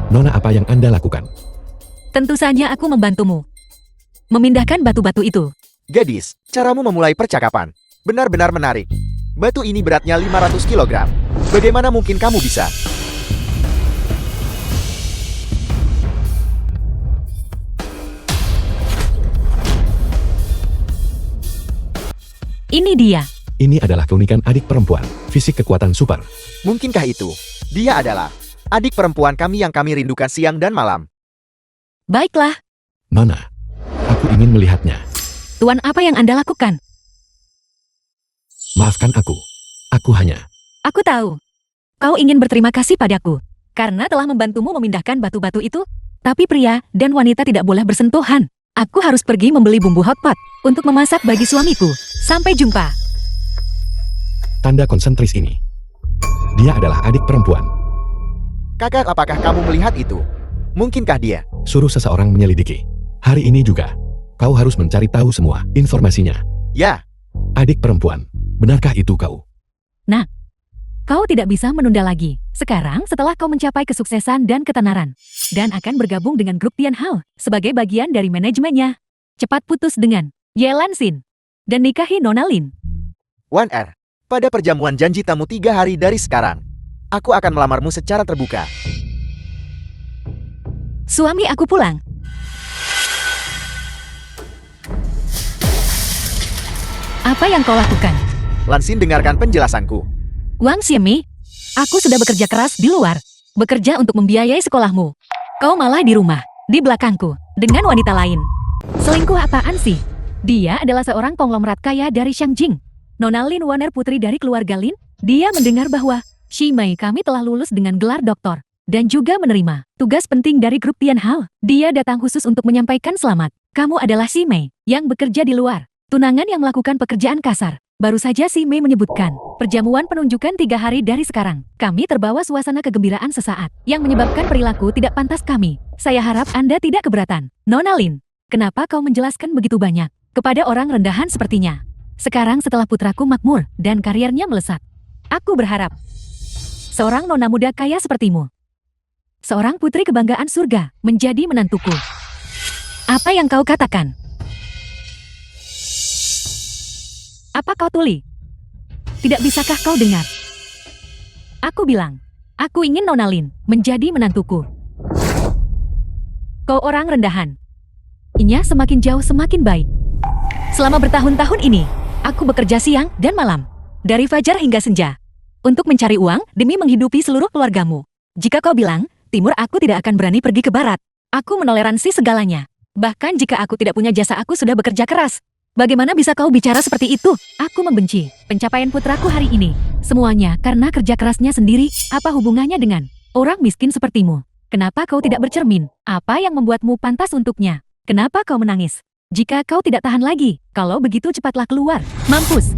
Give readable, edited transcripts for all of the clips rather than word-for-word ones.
Nona, apa yang Anda lakukan? Tentu saja aku membantumu. Memindahkan batu-batu itu. Gadis, caramu memulai percakapan benar-benar menarik. Batu ini beratnya 500 kg. Bagaimana mungkin kamu bisa? Ini dia. Ini adalah keunikan adik perempuan, fisik kekuatan super. Mungkinkah itu? Dia adalah adik perempuan kami yang kami rindukan siang dan malam. Baiklah. Nona, aku ingin melihatnya. Tuan, apa yang Anda lakukan? Maafkan aku. Aku hanya... Aku tahu. Kau ingin berterima kasih padaku. Karena telah membantumu memindahkan batu-batu itu. Tapi pria dan wanita tidak boleh bersentuhan. Aku harus pergi membeli bumbu hotpot untuk memasak bagi suamiku. Sampai jumpa. Tanda konsentris ini. Dia adalah adik perempuan. Kakak, apakah kamu melihat itu? Mungkinkah dia? Suruh seseorang menyelidiki. Hari ini juga. Kau harus mencari tahu semua informasinya. Ya. Adik perempuan, benarkah itu kau? Nah, kau tidak bisa menunda lagi. Sekarang setelah kau mencapai kesuksesan dan ketenaran. Dan akan bergabung dengan grup Tianhao sebagai bagian dari manajemennya. Cepat putus dengan Yelan Xin. Dan nikahi Nona Lin. Wan Er, pada perjamuan janji tamu 3 hari dari sekarang, aku akan melamarmu secara terbuka. Suami aku pulang. Apa yang kau lakukan? Lansin, dengarkan penjelasanku. Wang Xiemi, aku sudah bekerja keras di luar. Bekerja untuk membiayai sekolahmu. Kau malah di rumah, di belakangku, dengan wanita lain. Selingkuh apaan sih? Dia adalah seorang konglomerat kaya dari Shangjing. Nona Lin Waner, putri dari keluarga Lin. Dia mendengar bahwa Xi Mei kami telah lulus dengan gelar doktor. Dan juga menerima tugas penting dari grup Tianhao. Dia datang khusus untuk menyampaikan selamat. Kamu adalah Xi Mei yang bekerja di luar. Tunangan yang melakukan pekerjaan kasar. Baru saja Xi Mei menyebutkan, perjamuan penunjukan 3 hari dari sekarang. Kami terbawa suasana kegembiraan sesaat, yang menyebabkan perilaku tidak pantas kami. Saya harap Anda tidak keberatan. Nona Lin, kenapa kau menjelaskan begitu banyak kepada orang rendahan sepertinya? Sekarang setelah putraku makmur dan karirnya melesat, aku berharap seorang nona muda kaya sepertimu, seorang putri kebanggaan surga, menjadi menantuku. Apa yang kau katakan? Apa kau tuli? Tidak bisakah kau dengar? Aku bilang, aku ingin Nona Lin menjadi menantuku. Kau orang rendahan. Inya semakin jauh semakin baik. Selama bertahun-tahun ini, aku bekerja siang dan malam, dari fajar hingga senja, untuk mencari uang demi menghidupi seluruh keluargamu. Jika kau bilang, timur, aku tidak akan berani pergi ke barat. Aku menoleransi segalanya. Bahkan jika aku tidak punya jasa, aku sudah bekerja keras. Bagaimana bisa kau bicara seperti itu? Aku membenci pencapaian putraku hari ini. Semuanya karena kerja kerasnya sendiri. Apa hubungannya dengan orang miskin sepertimu? Kenapa kau tidak bercermin? Apa yang membuatmu pantas untuknya? Kenapa kau menangis? Jika kau tidak tahan lagi, kalau begitu cepatlah keluar. Mampus!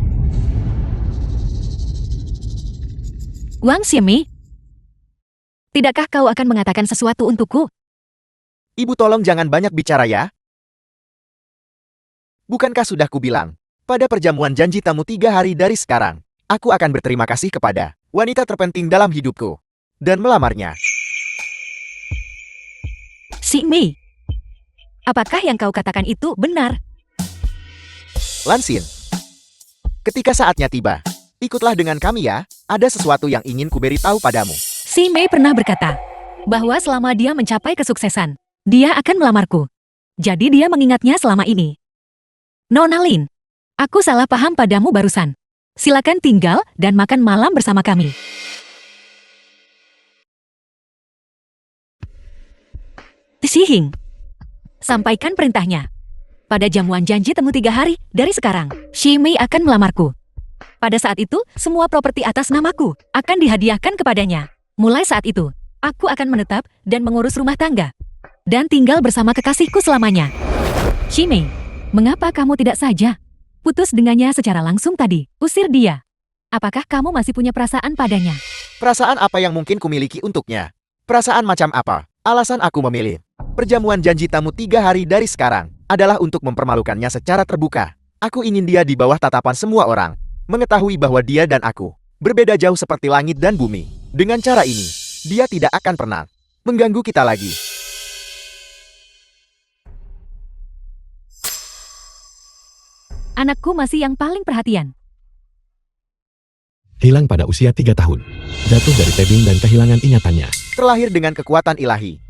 Wang Xiemi, tidakkah kau akan mengatakan sesuatu untukku? Ibu, tolong jangan banyak bicara ya. Bukankah sudah kubilang, pada perjamuan janji tamu 3 hari dari sekarang, aku akan berterima kasih kepada wanita terpenting dalam hidupku dan melamarnya. Xi Mei, apakah yang kau katakan itu benar? Lansin, ketika saatnya tiba, ikutlah dengan kami ya. Ada sesuatu yang ingin kuberi tahu padamu. Xi Mei pernah berkata bahwa selama dia mencapai kesuksesan, dia akan melamarku. Jadi dia mengingatnya selama ini. Nona Lin, aku salah paham padamu barusan. Silakan tinggal dan makan malam bersama kami. Xihing, sampaikan perintahnya. Pada jamuan janji temu 3 hari dari sekarang, Xi Mei akan melamarku. Pada saat itu, semua properti atas namaku akan dihadiahkan kepadanya. Mulai saat itu, aku akan menetap dan mengurus rumah tangga. Dan tinggal bersama kekasihku selamanya. Xi Mei, mengapa kamu tidak saja putus dengannya secara langsung tadi? Usir dia. Apakah kamu masih punya perasaan padanya? Perasaan apa yang mungkin kumiliki untuknya? Perasaan macam apa? Alasan aku memilih perjamuan janji tamu 3 hari dari sekarang adalah untuk mempermalukannya secara terbuka. Aku ingin dia di bawah tatapan semua orang, mengetahui bahwa dia dan aku berbeda jauh seperti langit dan bumi. Dengan cara ini, dia tidak akan pernah Mengganggu kita lagi. Anakku masih yang paling perhatian. Hilang pada usia 3 tahun. Jatuh dari tebing dan kehilangan ingatannya. Terlahir dengan kekuatan ilahi.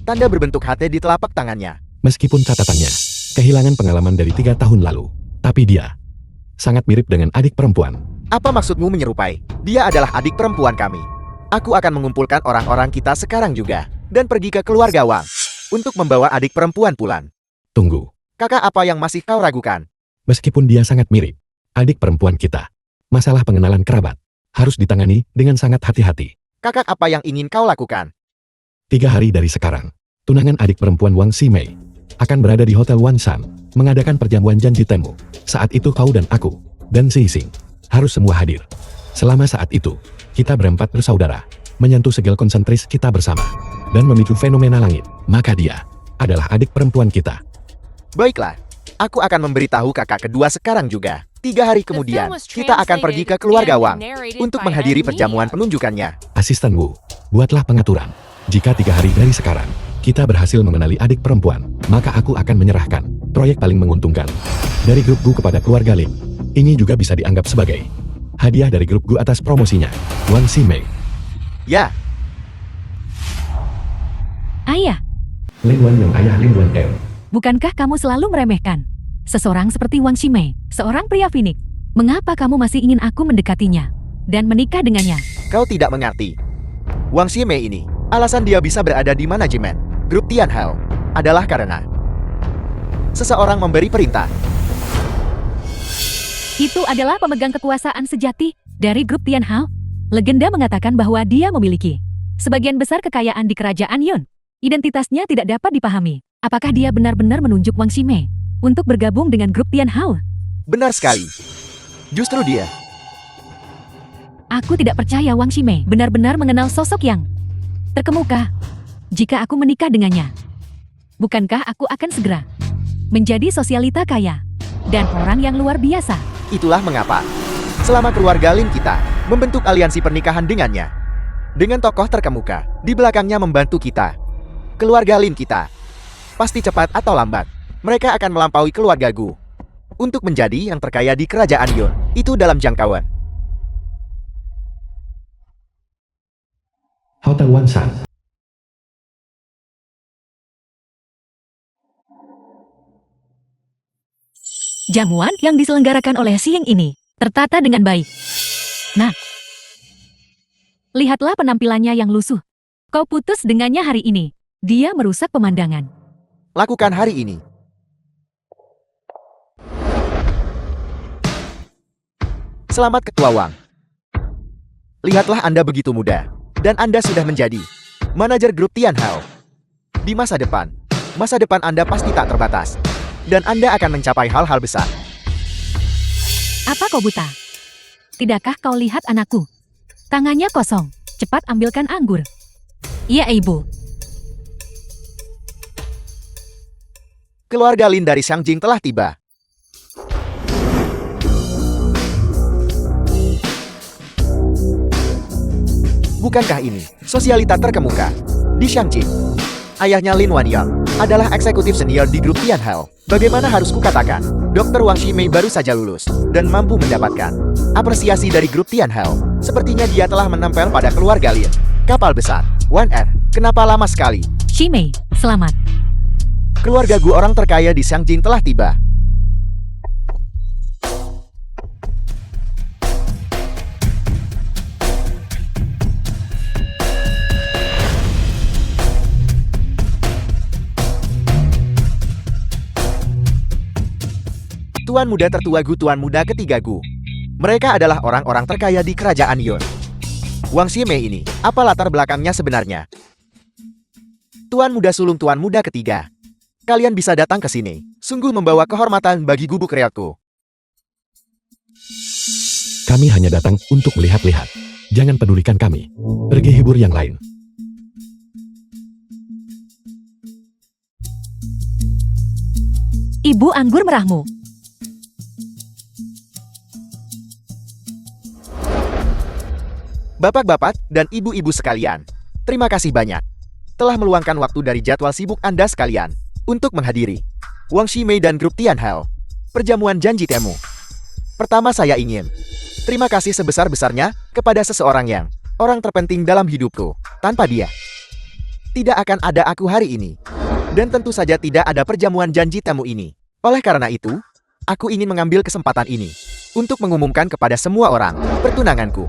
Tanda berbentuk HT di telapak tangannya. Meskipun catatannya, kehilangan pengalaman dari 3 tahun lalu. Tapi dia sangat mirip dengan adik perempuan. Apa maksudmu menyerupai? Dia adalah adik perempuan kami. Aku akan mengumpulkan orang-orang kita sekarang juga. Dan pergi ke keluarga Wang. Untuk membawa adik perempuan pulang. Tunggu. Kakak apa yang masih kau ragukan? Meskipun dia sangat mirip adik perempuan kita, masalah pengenalan kerabat harus ditangani dengan sangat hati-hati. Kakak apa yang ingin kau lakukan? 3 hari dari sekarang, tunangan adik perempuan Wang Ximei akan berada di Hotel Wanshan, mengadakan perjamuan janji temu. Saat itu kau dan aku, dan Si Xing, harus semua hadir. Selama saat itu, kita berempat bersaudara, menyentuh segel konsentris kita bersama, dan memicu fenomena langit. Maka dia adalah adik perempuan kita. Baiklah, aku akan memberitahu kakak kedua sekarang juga. 3 hari kemudian, kita akan pergi ke keluarga Wang untuk menghadiri perjamuan penunjukannya. Asisten Wu, buatlah pengaturan. Jika 3 hari dari sekarang, kita berhasil mengenali adik perempuan, maka aku akan menyerahkan proyek paling menguntungkan dari grup Gu kepada keluarga Lim. Ini juga bisa dianggap sebagai hadiah dari grup Gu atas promosinya, Wang Ximei. Ya, Ayah, Lin Wan yang ayah Lin Wan M. bukankah kamu selalu meremehkan seseorang seperti Wang Ximei, seorang pria Phoenix? Mengapa kamu masih ingin aku mendekatinya dan menikah dengannya? kau tidak mengerti. Wang Ximei ini, alasan dia bisa berada di manajemen grup Tianhao adalah karena seseorang memberi perintah. Itu adalah pemegang kekuasaan sejati dari grup Tianhao. Legenda mengatakan bahwa dia memiliki sebagian besar kekayaan di kerajaan Yun. Identitasnya tidak dapat dipahami. Apakah dia benar-benar menunjuk Wang Ximei untuk bergabung dengan grup Tianhao? Benar sekali. Justru dia. Aku tidak percaya Wang Ximei benar-benar mengenal sosok yang terkemuka. Jika aku menikah dengannya, bukankah aku akan segera menjadi sosialita kaya dan orang yang luar biasa? Itulah mengapa selama keluarga Lin kita membentuk aliansi pernikahan dengannya. Dengan tokoh terkemuka di belakangnya membantu kita. Keluarga Lin kita pasti cepat atau lambat mereka akan melampaui keluarga Gu untuk menjadi yang terkaya di kerajaan Yun. Itu dalam jangkauan. Hotel Wanshan. Jamuan yang diselenggarakan oleh Sieng ini tertata dengan baik. Nah, lihatlah penampilannya yang lusuh. Kau putus dengannya hari ini. Dia merusak pemandangan. Lakukan hari ini. Selamat Ketua Wang. Lihatlah Anda begitu muda. Dan Anda sudah menjadi manajer grup Tianhao. Di masa depan Anda pasti tak terbatas. Dan Anda akan mencapai hal-hal besar. Apa kau buta? Tidakkah kau lihat anakku? Tangannya kosong. Cepat ambilkan anggur. Iya, Ibu. Keluarga Lin dari Xiangjing telah tiba. Bukankah ini sosialita terkemuka di Xiangjing? Ayahnya Lin Wanyang adalah eksekutif senior di grup Tianhao. Bagaimana harus kukatakan, Dr. Wang Ximei baru saja lulus dan mampu mendapatkan apresiasi dari grup Tianhao. Sepertinya dia telah menempel pada keluarga Lin. Kapal besar, 1R, kenapa lama sekali? Ximei, selamat. Keluarga Gu orang terkaya di Xiangjing telah tiba. Tuan muda tertua Gu, tuan muda ketiga Gu. Mereka adalah orang-orang terkaya di kerajaan Yun. Wang Ximei ini, apa latar belakangnya sebenarnya? Tuan muda sulung tuan muda ketiga. Kalian bisa datang ke sini. Sungguh membawa kehormatan bagi gubuk reotku. Kami hanya datang untuk melihat-lihat. Jangan pedulikan kami. Pergi hibur yang lain. Ibu anggur merahmu. Bapak-bapak dan ibu-ibu sekalian, terima kasih banyak. telah meluangkan waktu dari jadwal sibuk Anda sekalian untuk menghadiri Wang Ximei dan grup Tianhao. Perjamuan janji temu. Pertama saya ingin terima kasih sebesar-besarnya kepada seseorang yang orang terpenting dalam hidupku. Tanpa dia, tidak akan ada aku hari ini. Dan tentu saja tidak ada perjamuan janji temu ini. Oleh karena itu, aku ingin mengambil kesempatan ini untuk mengumumkan kepada semua orang pertunanganku.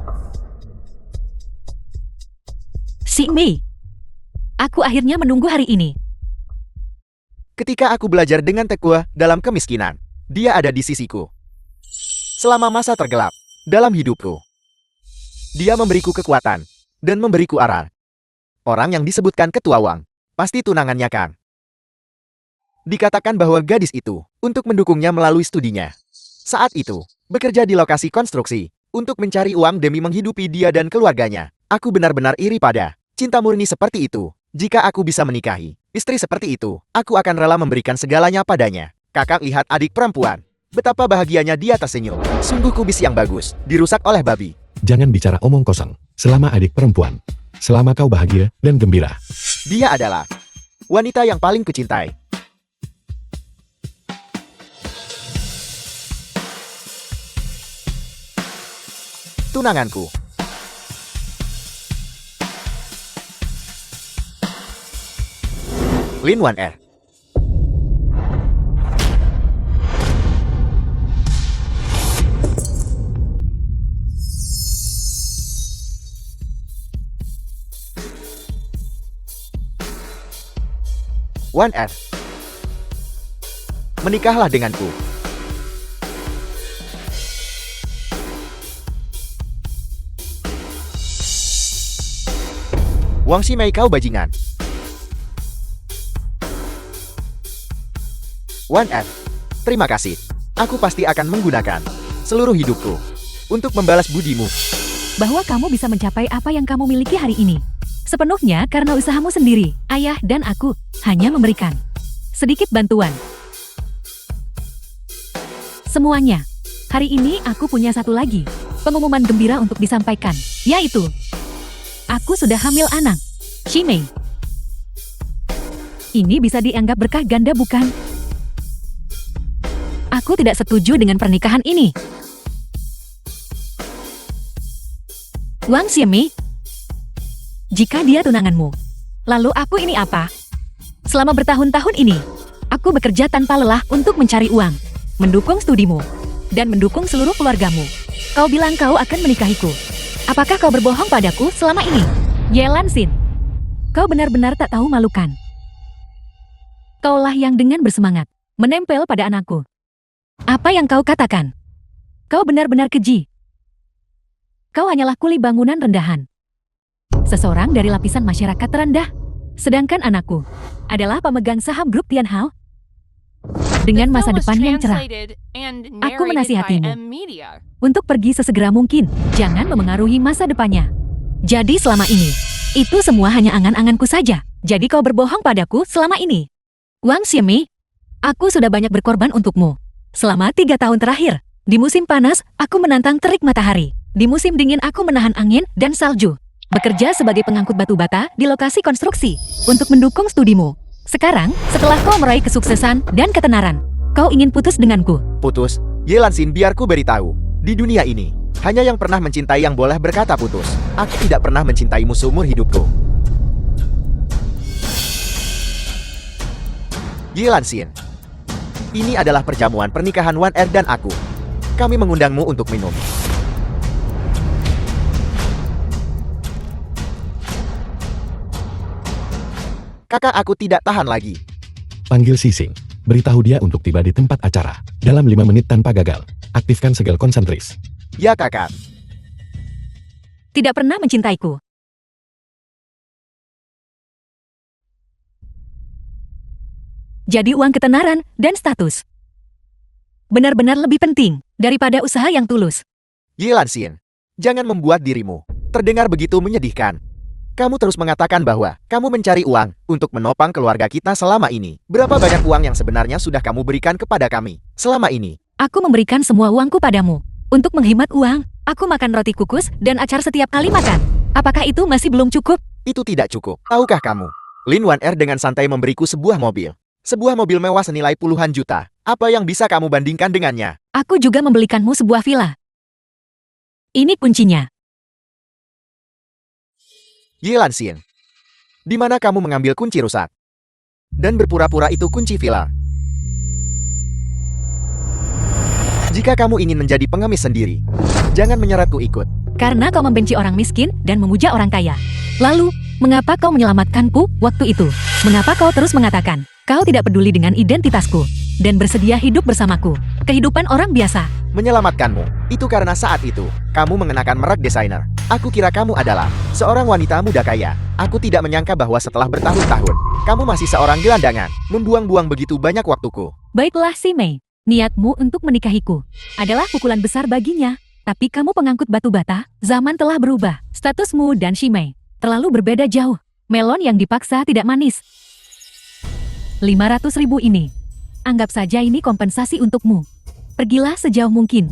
Ximei, aku akhirnya menunggu hari ini. Ketika aku belajar dengan tekun dalam kemiskinan, dia ada di sisiku. Selama masa tergelap dalam hidupku, dia memberiku kekuatan dan memberiku arah. Orang yang disebutkan Ketua Wang, pasti tunangannya Kang. Dikatakan bahwa gadis itu untuk mendukungnya melalui studinya. Saat itu, bekerja di lokasi konstruksi untuk mencari uang demi menghidupi dia dan keluarganya. Aku benar-benar iri pada cinta murni seperti itu. Jika aku bisa menikahi istri seperti itu, aku akan rela memberikan segalanya padanya. Kakak lihat adik perempuan. Betapa bahagianya dia tersenyum. Sungguh kubis yang bagus, dirusak oleh babi. Jangan bicara omong kosong. Selama adik perempuan, selama kau bahagia dan gembira. Dia adalah wanita yang paling kucintai. Tunanganku. Lin Wan Er. Wan Er, menikahlah denganku. Wang Ximei kau bajingan. Wan Er, terima kasih. Aku pasti akan menggunakan seluruh hidupku untuk membalas budimu. Bahwa kamu bisa mencapai apa yang kamu miliki hari ini sepenuhnya karena usahamu sendiri. Ayah dan aku hanya memberikan sedikit bantuan. Semuanya. Hari ini aku punya satu lagi pengumuman gembira untuk disampaikan, yaitu aku sudah hamil anak. Ximei. Ini bisa dianggap berkah ganda bukan? Aku tidak setuju dengan pernikahan ini. Wang Ximei, jika dia tunanganmu, lalu aku ini apa? Selama bertahun-tahun ini, aku bekerja tanpa lelah untuk mencari uang, mendukung studimu, dan mendukung seluruh keluargamu. Kau bilang kau akan menikahiku. Apakah kau berbohong padaku selama ini? Yelan Xin, kau benar-benar tak tahu malukan. Kaulah yang dengan bersemangat menempel pada anakku. Apa yang kau katakan? Kau benar-benar keji. Kau hanyalah kuli bangunan rendahan. Seseorang dari lapisan masyarakat terendah. Sedangkan anakku adalah pemegang saham grup Tianhao. Dengan masa depan yang cerah. Aku menasihatimu untuk pergi sesegera mungkin. Jangan memengaruhi masa depannya. Jadi selama ini, itu semua hanya angan-anganku saja. Jadi kau berbohong padaku selama ini. Wang Ximei, aku sudah banyak berkorban untukmu. Selama 3 tahun terakhir, di musim panas, aku menantang terik matahari. Di musim dingin, aku menahan angin dan salju. Bekerja sebagai pengangkut batu bata di lokasi konstruksi untuk mendukung studimu. Sekarang, setelah kau meraih kesuksesan dan ketenaran, kau ingin putus denganku. Putus? Yelan Xin, biar ku beritahu. Di dunia ini, hanya yang pernah mencintai yang boleh berkata putus. Aku tidak pernah mencintaimu seumur hidupku. Yelan Xin, ini adalah perjamuan pernikahan Wan Er dan aku. Kami mengundangmu untuk minum. Kakak aku tidak tahan lagi. Panggil Sising. Beritahu dia untuk tiba di tempat acara. Dalam 5 menit tanpa gagal. Aktifkan segel konsentris. Ya kakak. Tidak pernah mencintaiku. Jadi uang ketenaran dan status benar-benar lebih penting daripada usaha yang tulus. Yelan Xin, jangan membuat dirimu terdengar begitu menyedihkan. Kamu terus mengatakan bahwa kamu mencari uang untuk menopang keluarga kita selama ini. Berapa banyak uang yang sebenarnya sudah kamu berikan kepada kami selama ini? Aku memberikan semua uangku padamu. Untuk menghemat uang, aku makan roti kukus dan acar setiap kali makan. Apakah itu masih belum cukup? Itu tidak cukup. Tahukah kamu? Lin Wan Er dengan santai memberiku sebuah mobil. Sebuah mobil mewah senilai puluhan juta. Apa yang bisa kamu bandingkan dengannya? Aku juga membelikanmu sebuah villa. Ini kuncinya. Ye Lanxin. Di mana kamu mengambil kunci rusak? Dan berpura-pura itu kunci villa. Jika kamu ingin menjadi pengemis sendiri, jangan menyeretku ikut. Karena kau membenci orang miskin dan memuja orang kaya. Lalu, mengapa kau menyelamatkanku waktu itu? Mengapa kau terus mengatakan, kau tidak peduli dengan identitasku, dan bersedia hidup bersamaku? Kehidupan orang biasa. Menyelamatkanmu, itu karena saat itu, kamu mengenakan merek desainer. Aku kira kamu adalah seorang wanita muda kaya. Aku tidak menyangka bahwa setelah bertahun-tahun, kamu masih seorang gelandangan, membuang-buang begitu banyak waktuku. Baiklah si Mei, niatmu untuk menikahiku adalah pukulan besar baginya. Tapi kamu pengangkut batu bata, zaman telah berubah. Statusmu dan Shimei terlalu berbeda jauh. Melon yang dipaksa tidak manis. 500.000 ini. Anggap saja ini kompensasi untukmu. Pergilah sejauh mungkin.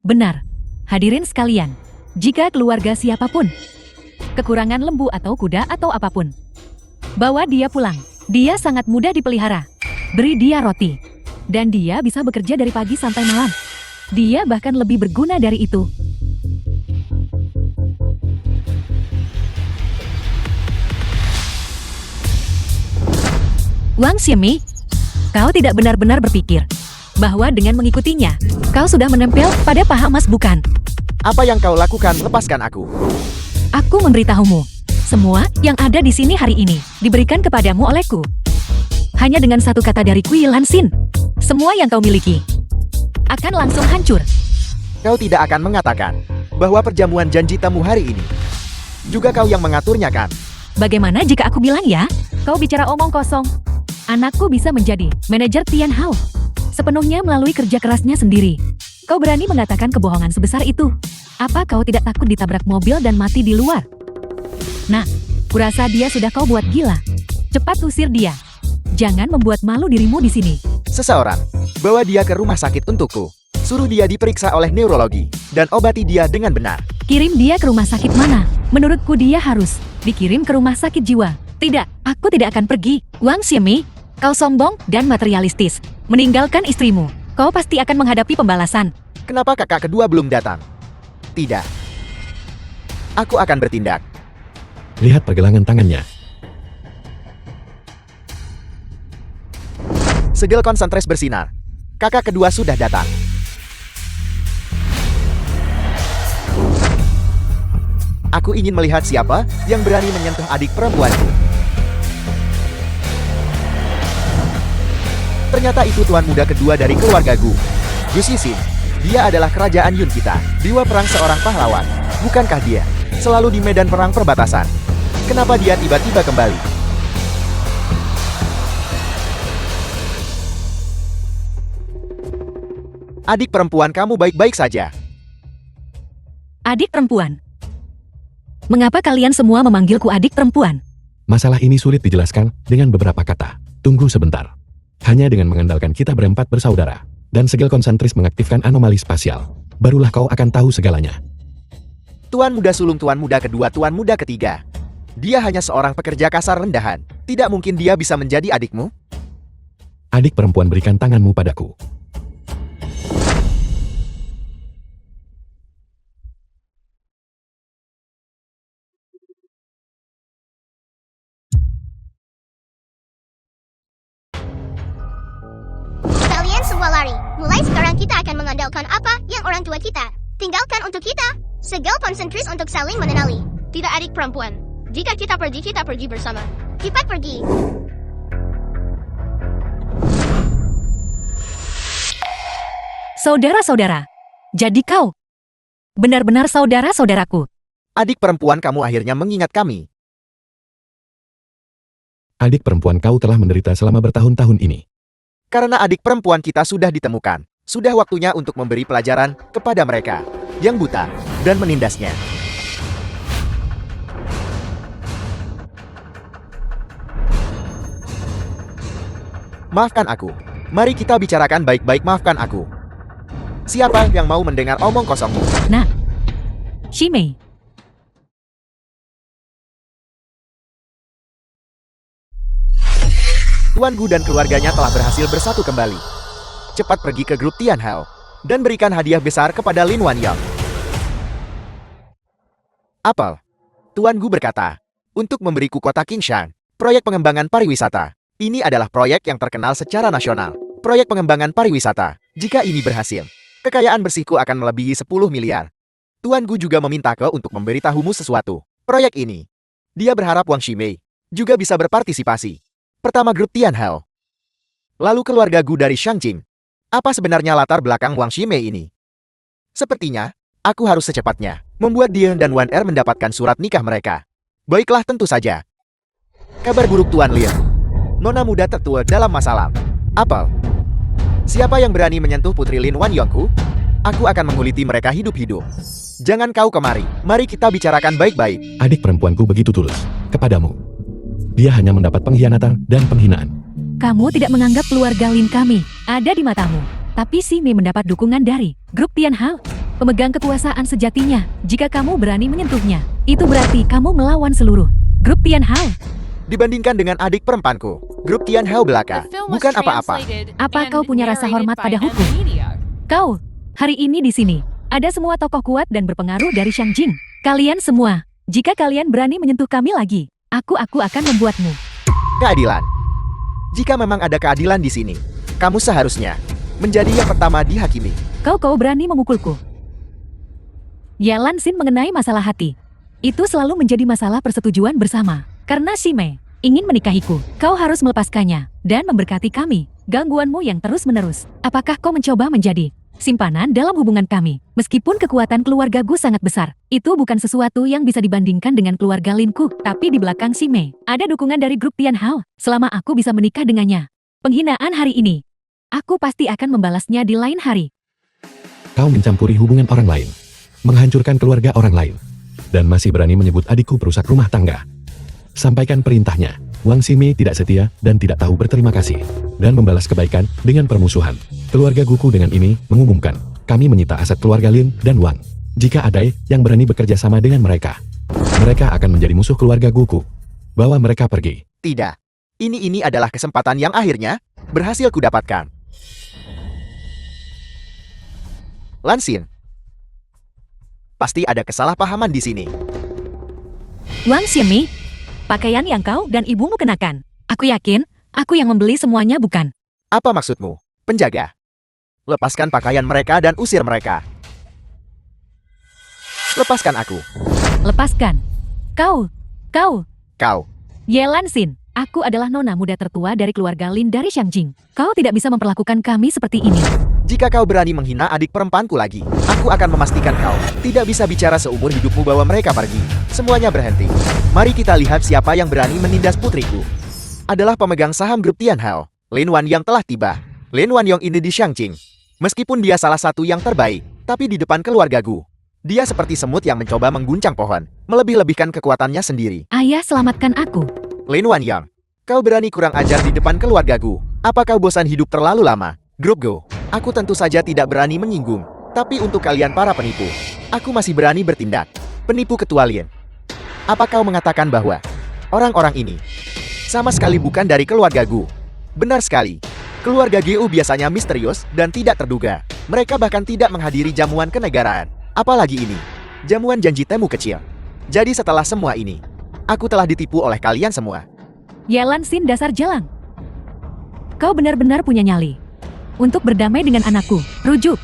Benar. Hadirin sekalian. Jika keluarga siapapun, kekurangan lembu atau kuda atau apapun, bawa dia pulang. Dia sangat mudah dipelihara. Beri dia roti. Dan dia bisa bekerja dari pagi sampai malam. Dia bahkan lebih berguna dari itu. Wang Ximi, kau tidak benar-benar berpikir bahwa dengan mengikutinya, kau sudah menempel pada paha emas bukan? Apa yang kau lakukan? Lepaskan aku. Aku memberitahumu, semua yang ada di sini hari ini diberikan kepadamu olehku. Hanya dengan satu kata dari Kui Lanxin, semua yang kau miliki akan langsung hancur. Kau tidak akan mengatakan bahwa perjamuan janji tamu hari ini juga kau yang mengaturnya kan? Bagaimana jika aku bilang ya? Kau bicara omong kosong. Anakku bisa menjadi manajer Tian Hao sepenuhnya melalui kerja kerasnya sendiri. Kau berani mengatakan kebohongan sebesar itu? Apa kau tidak takut ditabrak mobil dan mati di luar? Nah, kurasa dia sudah kau buat gila. Cepat usir dia. Jangan membuat malu dirimu di sini. Seseorang, bawa dia ke rumah sakit untukku. Suruh dia diperiksa oleh neurologi, dan obati dia dengan benar. Kirim dia ke rumah sakit mana? Menurutku dia harus dikirim ke rumah sakit jiwa. Tidak, aku tidak akan pergi. Wang Ximi, kau sombong dan materialistis. Meninggalkan istrimu, kau pasti akan menghadapi pembalasan. Kenapa kakak kedua belum datang? Tidak. Aku akan bertindak. Lihat pergelangan tangannya. Segel konsentrasi bersinar. Kakak kedua sudah datang. Aku ingin melihat siapa yang berani menyentuh adik perempuanku. Ternyata itu tuan muda kedua dari keluarga Gu. Gu Xixin. Dia adalah kerajaan Yun kita. Dewa perang seorang pahlawan. Bukankah dia selalu di medan perang perbatasan? Kenapa dia tiba-tiba kembali? Adik perempuan kamu baik-baik saja. Adik perempuan. Mengapa kalian semua memanggilku adik perempuan? Masalah ini sulit dijelaskan dengan beberapa kata. Tunggu sebentar. Hanya dengan mengandalkan kita berempat bersaudara, dan segel konsentris mengaktifkan anomali spasial, barulah kau akan tahu segalanya. Tuan muda sulung tuan muda kedua tuan muda ketiga. Dia hanya seorang pekerja kasar rendahan. Tidak mungkin dia bisa menjadi adikmu. Adik perempuan, berikan tanganmu padaku. Kalian semua lari. Mulai sekarang kita akan mengandalkan apa yang orang tua kita tinggalkan untuk kita. Segel konsentris untuk saling mengenali. Tidak adik perempuan. Jika kita pergi bersama. Cepat pergi. Saudara-saudara, jadi kau benar-benar saudara-saudaraku. Adik perempuan kamu akhirnya mengingat kami. Adik perempuan kau telah menderita selama bertahun-tahun ini. Karena adik perempuan kita sudah ditemukan. Sudah waktunya untuk memberi pelajaran kepada mereka yang buta dan menindasnya. Maafkan aku. Mari kita bicarakan baik-baik. Maafkan aku. Siapa yang mau mendengar omong kosongmu? Nah, Shimei, Tuan Gu dan keluarganya telah berhasil bersatu kembali. Cepat pergi ke grup Tianhao dan berikan hadiah besar kepada Lin Wanyang. Apel. Tuan Gu berkata, untuk memberiku kota Qingshan, proyek pengembangan pariwisata. Ini adalah proyek yang terkenal secara nasional. Proyek pengembangan pariwisata. Jika ini berhasil, kekayaan bersihku akan melebihi 10 miliar. Tuan Gu juga meminta kau untuk memberitahumu sesuatu. Proyek ini. Dia berharap Wang Ximei juga bisa berpartisipasi. Pertama grup Tianhao. Lalu keluarga Gu dari Shangjing. Apa sebenarnya latar belakang Wang Ximei ini? Sepertinya, aku harus secepatnya membuat dia dan Wan Er mendapatkan surat nikah mereka. Baiklah, tentu saja. Kabar buruk Tuan Lin. Nona muda tertua dalam masalah. Apel. Siapa yang berani menyentuh Putri Lin Wanyangku? Aku akan menguliti mereka hidup-hidup. Jangan kau kemari. Mari kita bicarakan baik-baik. Adik perempuanku begitu tulus kepadamu. Dia hanya mendapat pengkhianatan dan penghinaan. Kamu tidak menganggap keluarga Lin kami ada di matamu. Tapi si Mei mendapat dukungan dari grup Tianhao, pemegang kekuasaan sejatinya. Jika kamu berani menyentuhnya, itu berarti kamu melawan seluruh grup Tianhao. Dibandingkan dengan adik perempuanku, grup Tianhao belaka. Bukan apa-apa. Apa kau punya rasa hormat pada hukum? Kau, hari ini di sini, ada semua tokoh kuat dan berpengaruh dari Shangjing. Kalian semua, jika kalian berani menyentuh kami lagi, aku akan membuatmu. Keadilan. Jika memang ada keadilan di sini, kamu seharusnya menjadi yang pertama dihakimi. Kau berani memukulku. Yalan Xin mengenai masalah hati. Itu selalu menjadi masalah persetujuan bersama. Karena si Mei ingin menikahiku, kau harus melepaskannya dan memberkati kami. Gangguanmu yang terus-menerus. Apakah kau mencoba menjadi simpanan dalam hubungan kami? Meskipun kekuatan keluarga Gu sangat besar, itu bukan sesuatu yang bisa dibandingkan dengan keluarga Linku. Tapi di belakang si Mei, ada dukungan dari grup Tianhao. Selama aku bisa menikah dengannya, penghinaan hari ini, aku pasti akan membalasnya di lain hari. Kau mencampuri hubungan orang lain, menghancurkan keluarga orang lain, dan masih berani menyebut adikku perusak rumah tangga. Sampaikan perintahnya. Wang Ximei tidak setia dan tidak tahu berterima kasih, dan membalas kebaikan dengan permusuhan. Keluarga Guku dengan ini mengumumkan, kami menyita aset keluarga Lin dan Wang. Jika ada yang berani bekerja sama dengan mereka, mereka akan menjadi musuh keluarga Guku. Bawa mereka pergi. Tidak. Ini adalah kesempatan yang akhirnya berhasil kudapatkan. Lan Xin. Pasti ada kesalahpahaman di sini. Wang Ximei, pakaian yang kau dan ibumu kenakan. Aku yakin, aku yang membeli semuanya bukan. Apa maksudmu, penjaga? Lepaskan pakaian mereka dan usir mereka. Lepaskan aku. Lepaskan. Kau. Kau. Yelan Xin, aku adalah nona muda tertua dari keluarga Lin dari Shangjing. Kau tidak bisa memperlakukan kami seperti ini. Jika kau berani menghina adik perempuanku lagi, aku akan memastikan kau tidak bisa bicara seumur hidupmu bahwa mereka pergi. Semuanya berhenti. Mari kita lihat siapa yang berani menindas putriku. Adalah pemegang saham grup Tianhao, Lin Wanyang telah tiba. Lin Wanyang ini di Shangjing. Meskipun dia salah satu yang terbaik, tapi di depan keluarga Gu, dia seperti semut yang mencoba mengguncang pohon, melebih-lebihkan kekuatannya sendiri. Ayah, selamatkan aku. Lin Wanyang, kau berani kurang ajar di depan keluarga Gu. Apa kau bosan hidup terlalu lama? Grup Gu, aku tentu saja tidak berani menyinggung. Tapi untuk kalian para penipu, aku masih berani bertindak. Penipu ketua Lin. Apa kau mengatakan bahwa orang-orang ini sama sekali bukan dari keluarga Gu? Benar sekali. Keluarga Gu biasanya misterius dan tidak terduga. Mereka bahkan tidak menghadiri jamuan kenegaraan. Apalagi ini, jamuan janji temu kecil. Jadi setelah semua ini, aku telah ditipu oleh kalian semua. Yelan Xin, dasar jalang. Kau benar-benar punya nyali untuk berdamai dengan anakku. Rujuk.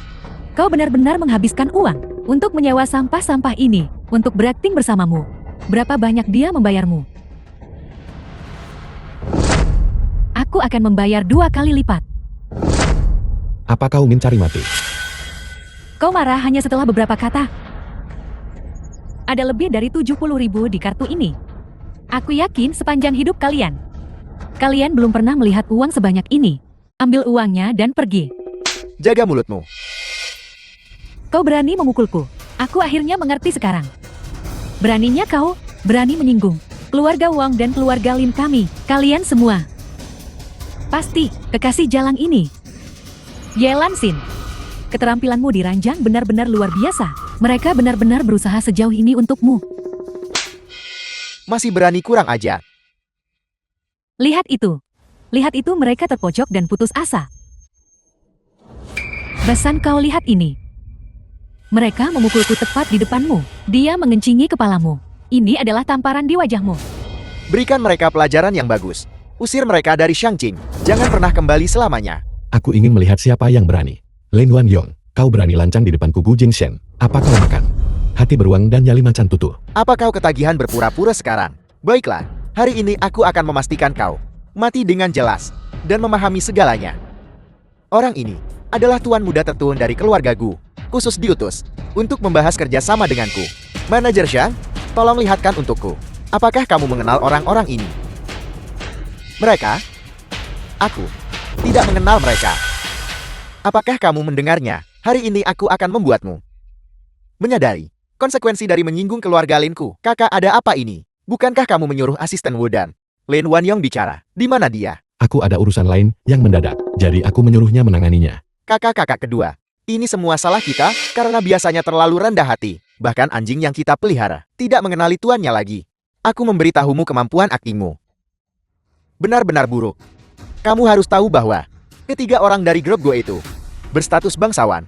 Kau benar-benar menghabiskan uang untuk menyewa sampah-sampah ini untuk berakting bersamamu. Berapa banyak dia membayarmu? Aku akan membayar 2 kali lipat. Apa kau ingin cari mati? Kau marah hanya setelah beberapa kata. Ada lebih dari 70.000 di kartu ini. Aku yakin sepanjang hidup kalian belum pernah melihat uang sebanyak ini. Ambil uangnya dan pergi. Jaga mulutmu. Kau berani memukulku. Aku akhirnya mengerti sekarang. Beraninya kau, berani menyinggung keluarga Wang dan keluarga Lin kami. Kalian semua pasti kekasih jalang ini. Yelan Xin, keterampilanmu di ranjang benar-benar luar biasa. Mereka benar-benar berusaha sejauh ini untukmu. Masih berani kurang ajar. Lihat itu. Lihat itu, mereka terpojok dan putus asa. Basan, kau lihat ini. Mereka memukulku tepat di depanmu. Dia mengencingi kepalamu. Ini adalah tamparan di wajahmu. Berikan mereka pelajaran yang bagus. Usir mereka dari Shangqing. Jangan pernah kembali selamanya. Aku ingin melihat siapa yang berani. Lin Wanyong, kau berani lancang di depanku Gu Jingshen. Apa kau makan? Hati beruang dan nyali macan tutur. Apa kau ketagihan berpura-pura sekarang? Baiklah, hari ini aku akan memastikan kau mati dengan jelas dan memahami segalanya. Orang ini adalah tuan muda tertua dari keluarga Gu, khusus diutus untuk membahas kerjasama denganku. Manajer Shang, tolong lihatkan untukku. Apakah kamu mengenal orang-orang ini? Mereka? Aku tidak mengenal mereka. Apakah kamu mendengarnya? Hari ini aku akan membuatmu menyadari konsekuensi dari menyinggung keluarga Linku. Kakak, ada apa ini? Bukankah kamu menyuruh asisten Wudan? Lin Wanyong bicara. Di mana dia? Aku ada urusan lain yang mendadak, jadi aku menyuruhnya menanganinya. Kakak kedua. Ini semua salah kita karena biasanya terlalu rendah hati. Bahkan anjing yang kita pelihara tidak mengenali tuannya lagi. Aku memberitahumu kemampuan aktingmu benar-benar buruk. Kamu harus tahu bahwa ketiga orang dari grup Go itu berstatus bangsawan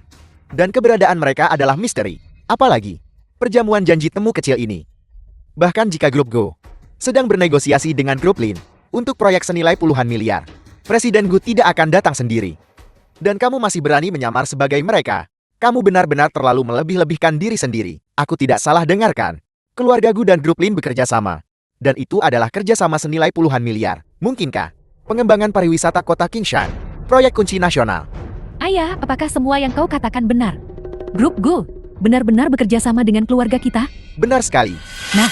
dan keberadaan mereka adalah misteri. Apalagi perjamuan janji temu kecil ini. Bahkan jika grup Go sedang bernegosiasi dengan grup Lin untuk proyek senilai puluhan miliar, Presiden Gu tidak akan datang sendiri. Dan kamu masih berani menyamar sebagai mereka. Kamu benar-benar terlalu melebih-lebihkan diri sendiri. Aku tidak salah dengarkan. Keluarga Gu dan grup Lin bekerja sama. Dan itu adalah kerjasama senilai puluhan miliar. Mungkinkah pengembangan pariwisata kota Qingshan, proyek kunci nasional? Ayah, apakah semua yang kau katakan benar? Grup Go benar-benar bekerja sama dengan keluarga kita? Benar sekali. Nah,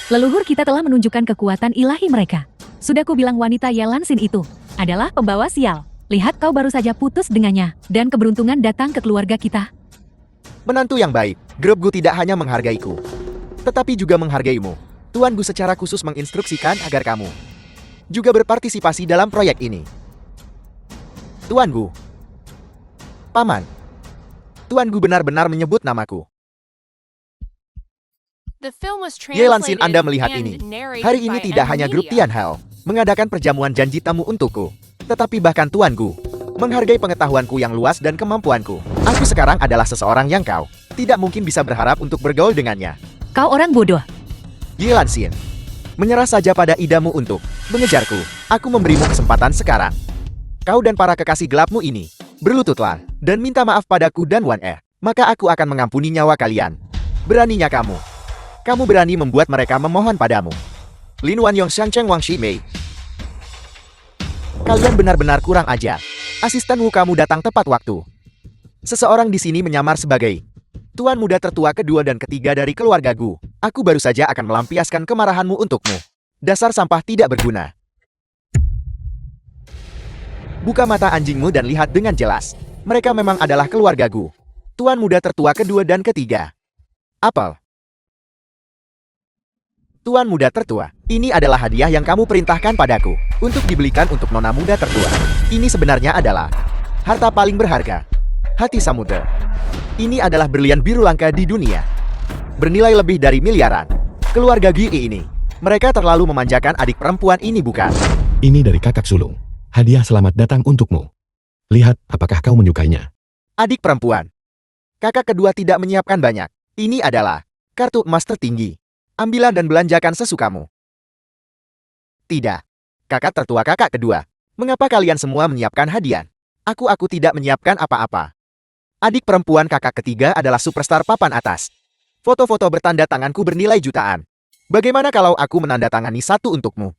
leluhur kita telah menunjukkan kekuatan ilahi mereka. Sudah ku bilang wanita Yelansin itu adalah pembawa sial. Lihat, kau baru saja putus dengannya, dan keberuntungan datang ke keluarga kita. Menantu yang baik, grup Gu tidak hanya menghargaiku, tetapi juga menghargaimu. Tuan Gu secara khusus menginstruksikan agar kamu juga berpartisipasi dalam proyek ini. Tuan Gu. Paman. Tuan Gu benar-benar menyebut namaku. Yelansin, Anda melihat ini. Hari ini tidak hanya grup Tianhao mengadakan perjamuan janji tamu untukku, tetapi bahkan Tuan Gu menghargai pengetahuanku yang luas dan kemampuanku. Aku sekarang adalah seseorang yang kau tidak mungkin bisa berharap untuk bergaul dengannya. Kau orang bodoh. Yelansin, menyerah saja pada idamu untuk mengejarku. Aku memberimu kesempatan sekarang. Kau dan para kekasih gelapmu ini berlututlah dan minta maaf padaku dan Wan Er. Maka aku akan mengampuni nyawa kalian. Beraninya kamu. Kamu berani membuat mereka memohon padamu. Lin Wanyong, Shangcheng Wang Shimei. Kalian benar-benar kurang ajar. Asisten Wu kamu datang tepat waktu. Seseorang di sini menyamar sebagai tuan muda tertua kedua dan ketiga dari keluarga Gu. Aku baru saja akan melampiaskan kemarahanmu untukmu. Dasar sampah tidak berguna. Buka mata anjingmu dan lihat dengan jelas. Mereka memang adalah keluarga Gu. Tuan muda tertua kedua dan ketiga. Apel. Tuan muda tertua, ini adalah hadiah yang kamu perintahkan padaku untuk dibelikan untuk nona muda tertua. Ini sebenarnya adalah harta paling berharga. Hati samudera. Ini adalah berlian biru langka di dunia. Bernilai lebih dari miliaran. Keluarga Gi ini, mereka terlalu memanjakan adik perempuan ini, bukan? Ini dari kakak sulung. Hadiah selamat datang untukmu. Lihat, apakah kau menyukainya? Adik perempuan. Kakak kedua tidak menyiapkan banyak. Ini adalah kartu emas tertinggi. Ambillah dan belanjakan sesukamu. Tidak. Kakak tertua kakak kedua. Mengapa kalian semua menyiapkan hadiah? Aku tidak menyiapkan apa-apa. Adik perempuan kakak ketiga adalah superstar papan atas. Foto-foto bertanda tanganku bernilai jutaan. Bagaimana kalau aku menandatangani satu untukmu?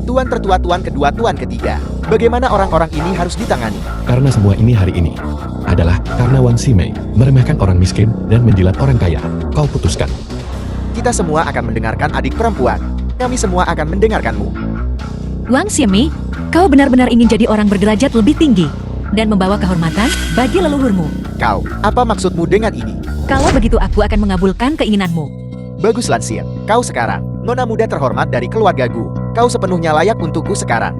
Tuan tertua, tuan kedua, tuan ketiga. Bagaimana orang-orang ini harus ditangani? Karena semua ini hari ini adalah karena Wang Ximei meremehkan orang miskin dan menjilat orang kaya. Kau putuskan. Kita semua akan mendengarkan adik perempuan. Kami semua akan mendengarkanmu. Wang Ximei, kau benar-benar ingin jadi orang berderajat lebih tinggi dan membawa kehormatan bagi leluhurmu. Kau, apa maksudmu dengan ini? Kalau begitu aku akan mengabulkan keinginanmu. Bagus Lansir, kau sekarang nona muda terhormat dari keluarga Gu. Kau sepenuhnya layak untukku sekarang.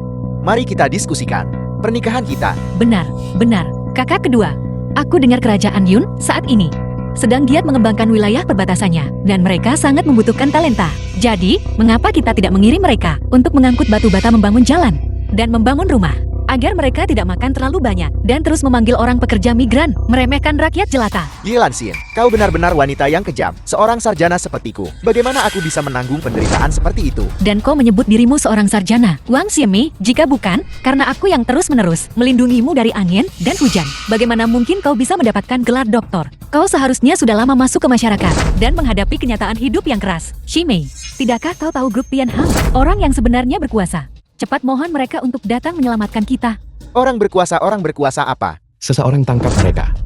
Mari kita diskusikan pernikahan kita. Benar, benar. Kakak kedua, aku dengar kerajaan Yun saat ini sedang giat mengembangkan wilayah perbatasannya, dan mereka sangat membutuhkan talenta. Jadi, mengapa kita tidak mengirim mereka untuk mengangkut batu bata membangun jalan dan membangun rumah? Agar mereka tidak makan terlalu banyak dan terus memanggil orang pekerja migran, meremehkan rakyat jelata. Ye Lanxin, kau benar-benar wanita yang kejam. Seorang sarjana sepertiku, bagaimana aku bisa menanggung penderitaan seperti itu? Dan kau menyebut dirimu seorang sarjana, Wang Xime, jika bukan, karena aku yang terus-menerus melindungimu dari angin dan hujan. Bagaimana mungkin kau bisa mendapatkan gelar doktor? Kau seharusnya sudah lama masuk ke masyarakat dan menghadapi kenyataan hidup yang keras. Xime, tidakkah kau tahu grup Tian Hang, orang yang sebenarnya berkuasa? Cepat mohon mereka untuk datang menyelamatkan kita. Orang berkuasa apa? Seseorang tangkap mereka.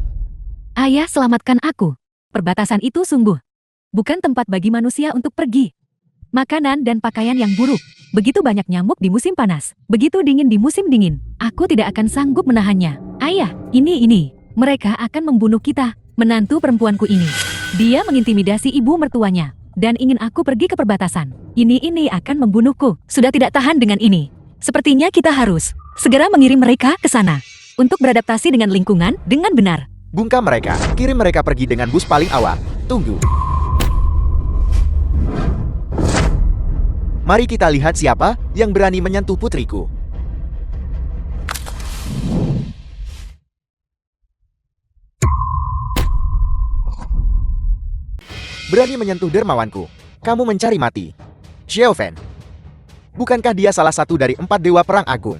Ayah, selamatkan aku. Perbatasan itu sungguh bukan tempat bagi manusia untuk pergi. Makanan dan pakaian yang buruk. Begitu banyak nyamuk di musim panas. Begitu dingin di musim dingin. Aku tidak akan sanggup menahannya. Ayah, ini. Mereka akan membunuh kita. Menantu perempuanku ini. Dia mengintimidasi ibu mertuanya dan ingin aku pergi ke perbatasan. Ini akan membunuhku. Sudah tidak tahan dengan ini. Sepertinya kita harus segera mengirim mereka ke sana untuk beradaptasi dengan lingkungan dengan benar. Bungkam mereka, kirim mereka pergi dengan bus paling awal. Tunggu. Mari kita lihat siapa yang berani menyentuh putriku. Berani menyentuh dermawanku. Kamu mencari mati. Xiao Fan. Bukankah dia salah satu dari 4 dewa perang agung?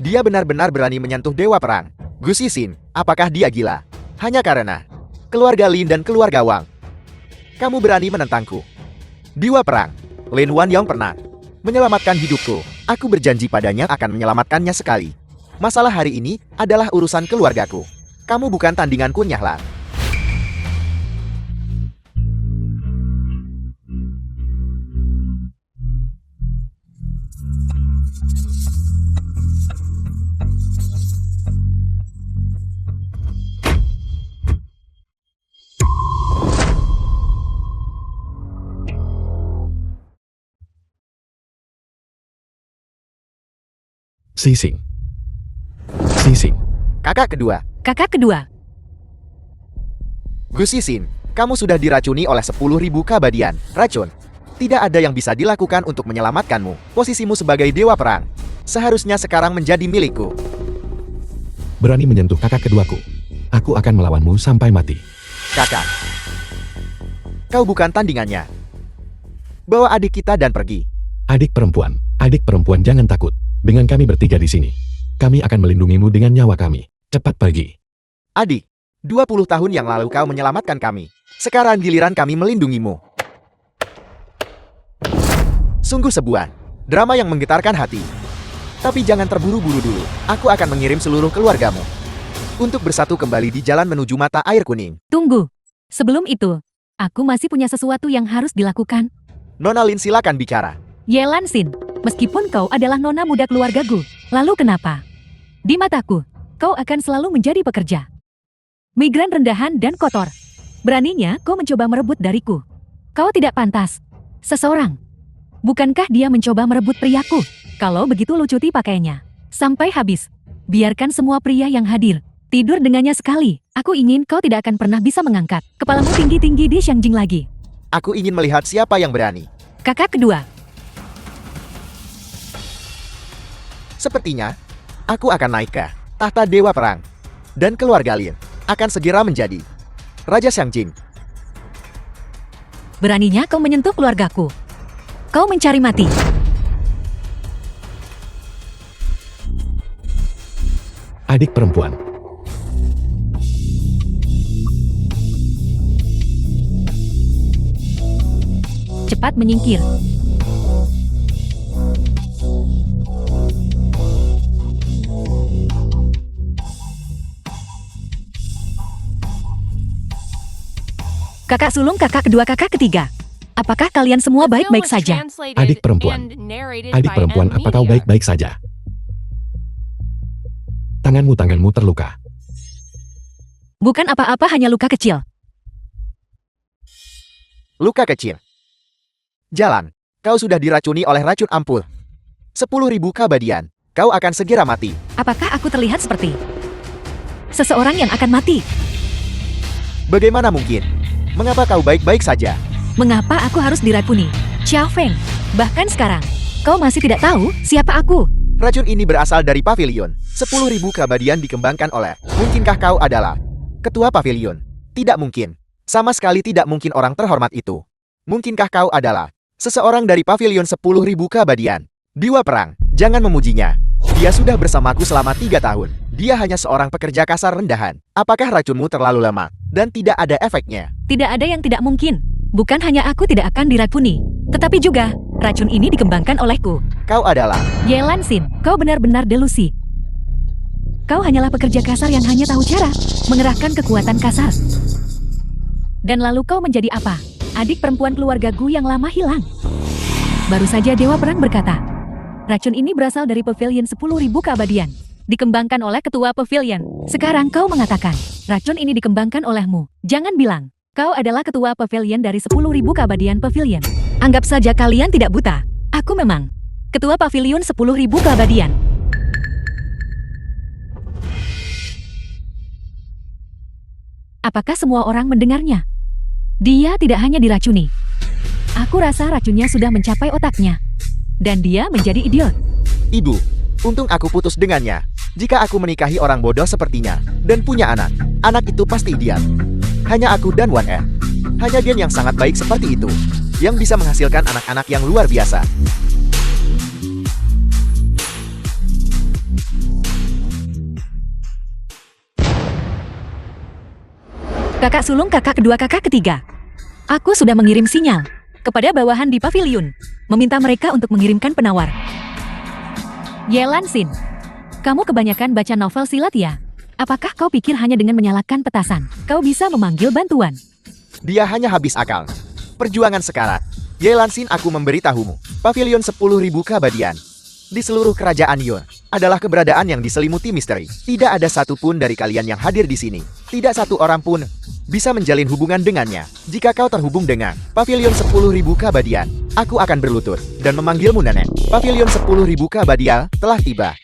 Dia benar-benar berani menyentuh dewa perang. Gu Xixin, apakah dia gila? Hanya karena keluarga Lin dan keluarga Wang. Kamu berani menentangku. Dewa perang. Lin Wanyong pernah menyelamatkan hidupku. Aku berjanji padanya akan menyelamatkannya sekali. Masalah hari ini adalah urusan keluargaku. Kamu bukan tandinganku, Nyahla. Xixing. Kakak kedua. Gu Xixin, kamu sudah diracuni oleh 10.000 keabadian. Racun. Tidak ada yang bisa dilakukan untuk menyelamatkanmu. Posisimu sebagai dewa perang seharusnya sekarang menjadi milikku. Berani menyentuh kakak keduaku. Aku akan melawanmu sampai mati. Kakak, kau bukan tandingannya. Bawa adik kita dan pergi. Adik perempuan jangan takut. Dengan kami bertiga di sini, kami akan melindungimu dengan nyawa kami. Cepat pergi. Adik, 20 tahun yang lalu kau menyelamatkan kami. Sekarang giliran kami melindungimu. Sungguh sebuah drama yang menggetarkan hati. Tapi jangan terburu-buru dulu. Aku akan mengirim seluruh keluargamu untuk bersatu kembali di jalan menuju mata air kuning. Tunggu. Sebelum itu, aku masih punya sesuatu yang harus dilakukan. Nona Lin, silakan bicara. Ye Lanxin, meskipun kau adalah nona muda keluargaku, lalu kenapa? Di mataku, kau akan selalu menjadi pekerja migran rendahan dan kotor. Beraninya kau mencoba merebut dariku. Kau tidak pantas. Seseorang. Bukankah dia mencoba merebut priaku? Kalau begitu lucuti pakainya sampai habis. Biarkan semua pria yang hadir tidur dengannya sekali. Aku ingin kau tidak akan pernah bisa mengangkat kepalamu tinggi-tinggi di Xiangjing lagi. Aku ingin melihat siapa yang berani. Kakak kedua. Sepertinya, aku akan naik ke tahta Dewa Perang. Dan keluarga Lin akan segera menjadi Raja Xiangjing. Beraninya kau menyentuh keluargaku. Kau mencari mati. Adik perempuan. Cepat menyingkir. Kakak sulung, kakak kedua, kakak ketiga. Apakah kalian semua baik-baik saja? Adik perempuan, apa kau baik-baik saja? Tanganmu terluka. Bukan apa-apa, hanya luka kecil. Luka kecil. Jalan, kau sudah diracuni oleh racun ampul. 10.000 keabadian, kau akan segera mati. Apakah aku terlihat seperti seseorang yang akan mati? Bagaimana mungkin? Mengapa kau baik-baik saja? Mengapa aku harus diracuni? Xiao Feng, bahkan sekarang, kau masih tidak tahu siapa aku. Racun ini berasal dari pavilion. 10.000 keabadian dikembangkan oleh. Mungkinkah kau adalah ketua pavilion? Tidak mungkin. Sama sekali tidak mungkin orang terhormat itu. Mungkinkah kau adalah seseorang dari pavilion 10.000 keabadian? Dewa perang, jangan memujinya. Dia sudah bersamaku selama 3 tahun. Dia hanya seorang pekerja kasar rendahan. Apakah racunmu terlalu lemah dan tidak ada efeknya? Tidak ada yang tidak mungkin. Bukan hanya aku tidak akan diracuni, tetapi juga racun ini dikembangkan olehku. Kau adalah Yelan Xin, kau benar-benar delusi. Kau hanyalah pekerja kasar yang hanya tahu cara mengerahkan kekuatan kasar. Dan lalu kau menjadi apa? Adik perempuan keluarga Gu yang lama hilang. Baru saja Dewa Perang berkata, racun ini berasal dari pavilion 10.000 keabadian. Dikembangkan oleh ketua pavilion. Sekarang kau mengatakan, racun ini dikembangkan olehmu. Jangan bilang, kau adalah ketua pavilion dari 10.000 keabadian pavilion. Anggap saja kalian tidak buta. Aku memang ketua pavilion 10.000 keabadian. Apakah semua orang mendengarnya? Dia tidak hanya diracuni. Aku rasa racunnya sudah mencapai otaknya. Dan dia menjadi idiot. Ibu. Untung aku putus dengannya. Jika aku menikahi orang bodoh sepertinya dan punya anak, anak itu pasti idiot. Hanya aku dan Wan Er. Hanya Gen yang sangat baik seperti itu, yang bisa menghasilkan anak-anak yang luar biasa. Kakak sulung, kakak kedua, kakak ketiga. Aku sudah mengirim sinyal kepada bawahan di pavilion, meminta mereka untuk mengirimkan penawar. Yelan Xin, kamu kebanyakan baca novel silat ya? Apakah kau pikir hanya dengan menyalakan petasan, kau bisa memanggil bantuan? Dia hanya habis akal. Perjuangan sekarat. Yelan Xin, aku memberitahumu. Pavilion 10.000 keabadian di seluruh kerajaan Yon adalah keberadaan yang diselimuti misteri. Tidak ada satupun dari kalian yang hadir di sini. Tidak satu orang pun bisa menjalin hubungan dengannya. Jika kau terhubung dengan Pavilion 10.000 keabadian, aku akan berlutut dan memanggilmu nenek. Pavilion 10.000 keabadian telah tiba.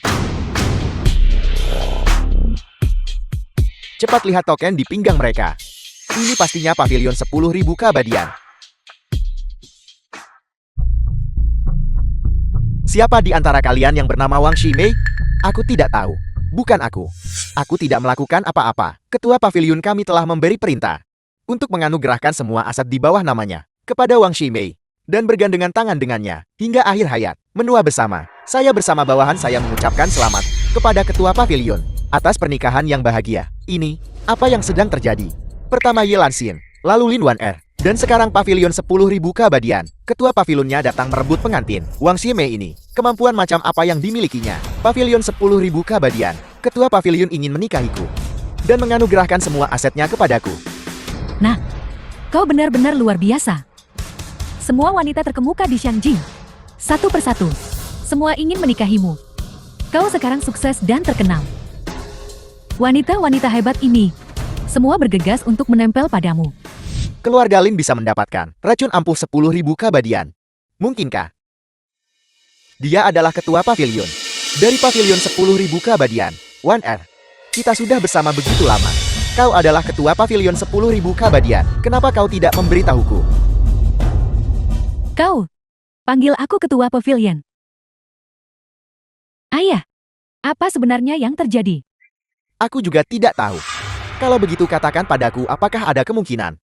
Cepat lihat token di pinggang mereka. Ini pastinya Pavilion 10.000 keabadian. Siapa di antara kalian yang bernama Wang Ximei? Aku tidak tahu. Bukan aku. Aku tidak melakukan apa-apa. Ketua pavilion kami telah memberi perintah untuk menganugerahkan semua aset di bawah namanya kepada Wang Ximei dan bergandengan tangan dengannya hingga akhir hayat. Menua bersama. Saya bersama bawahan saya mengucapkan selamat kepada ketua pavilion atas pernikahan yang bahagia. Ini apa yang sedang terjadi? Pertama Yelan Xin, lalu Lin Wan Er, dan sekarang pavilion 10.000 keabadian. Ketua pavilionnya datang merebut pengantin Wang Ximei ini. Kemampuan macam apa yang dimilikinya? Pavilion 10.000 keabadian. Ketua pavilion ingin menikahiku dan menganugerahkan semua asetnya kepadaku. Nah, kau benar-benar luar biasa. Semua wanita terkemuka di Xiangjing, satu persatu, semua ingin menikahimu. Kau sekarang sukses dan terkenal. Wanita-wanita hebat ini semua bergegas untuk menempel padamu. Keluarga Lin bisa mendapatkan racun ampuh 10.000 keabadian. Mungkinkah? Dia adalah ketua pavilion dari pavilion 10.000 keabadian. Wan Er, kita sudah bersama begitu lama. Kau adalah ketua pavilion 10.000 keabadian. Kenapa kau tidak memberitahuku? Kau, panggil aku ketua pavilion. Ayah, apa sebenarnya yang terjadi? Aku juga tidak tahu. Kalau begitu katakan padaku apakah ada kemungkinan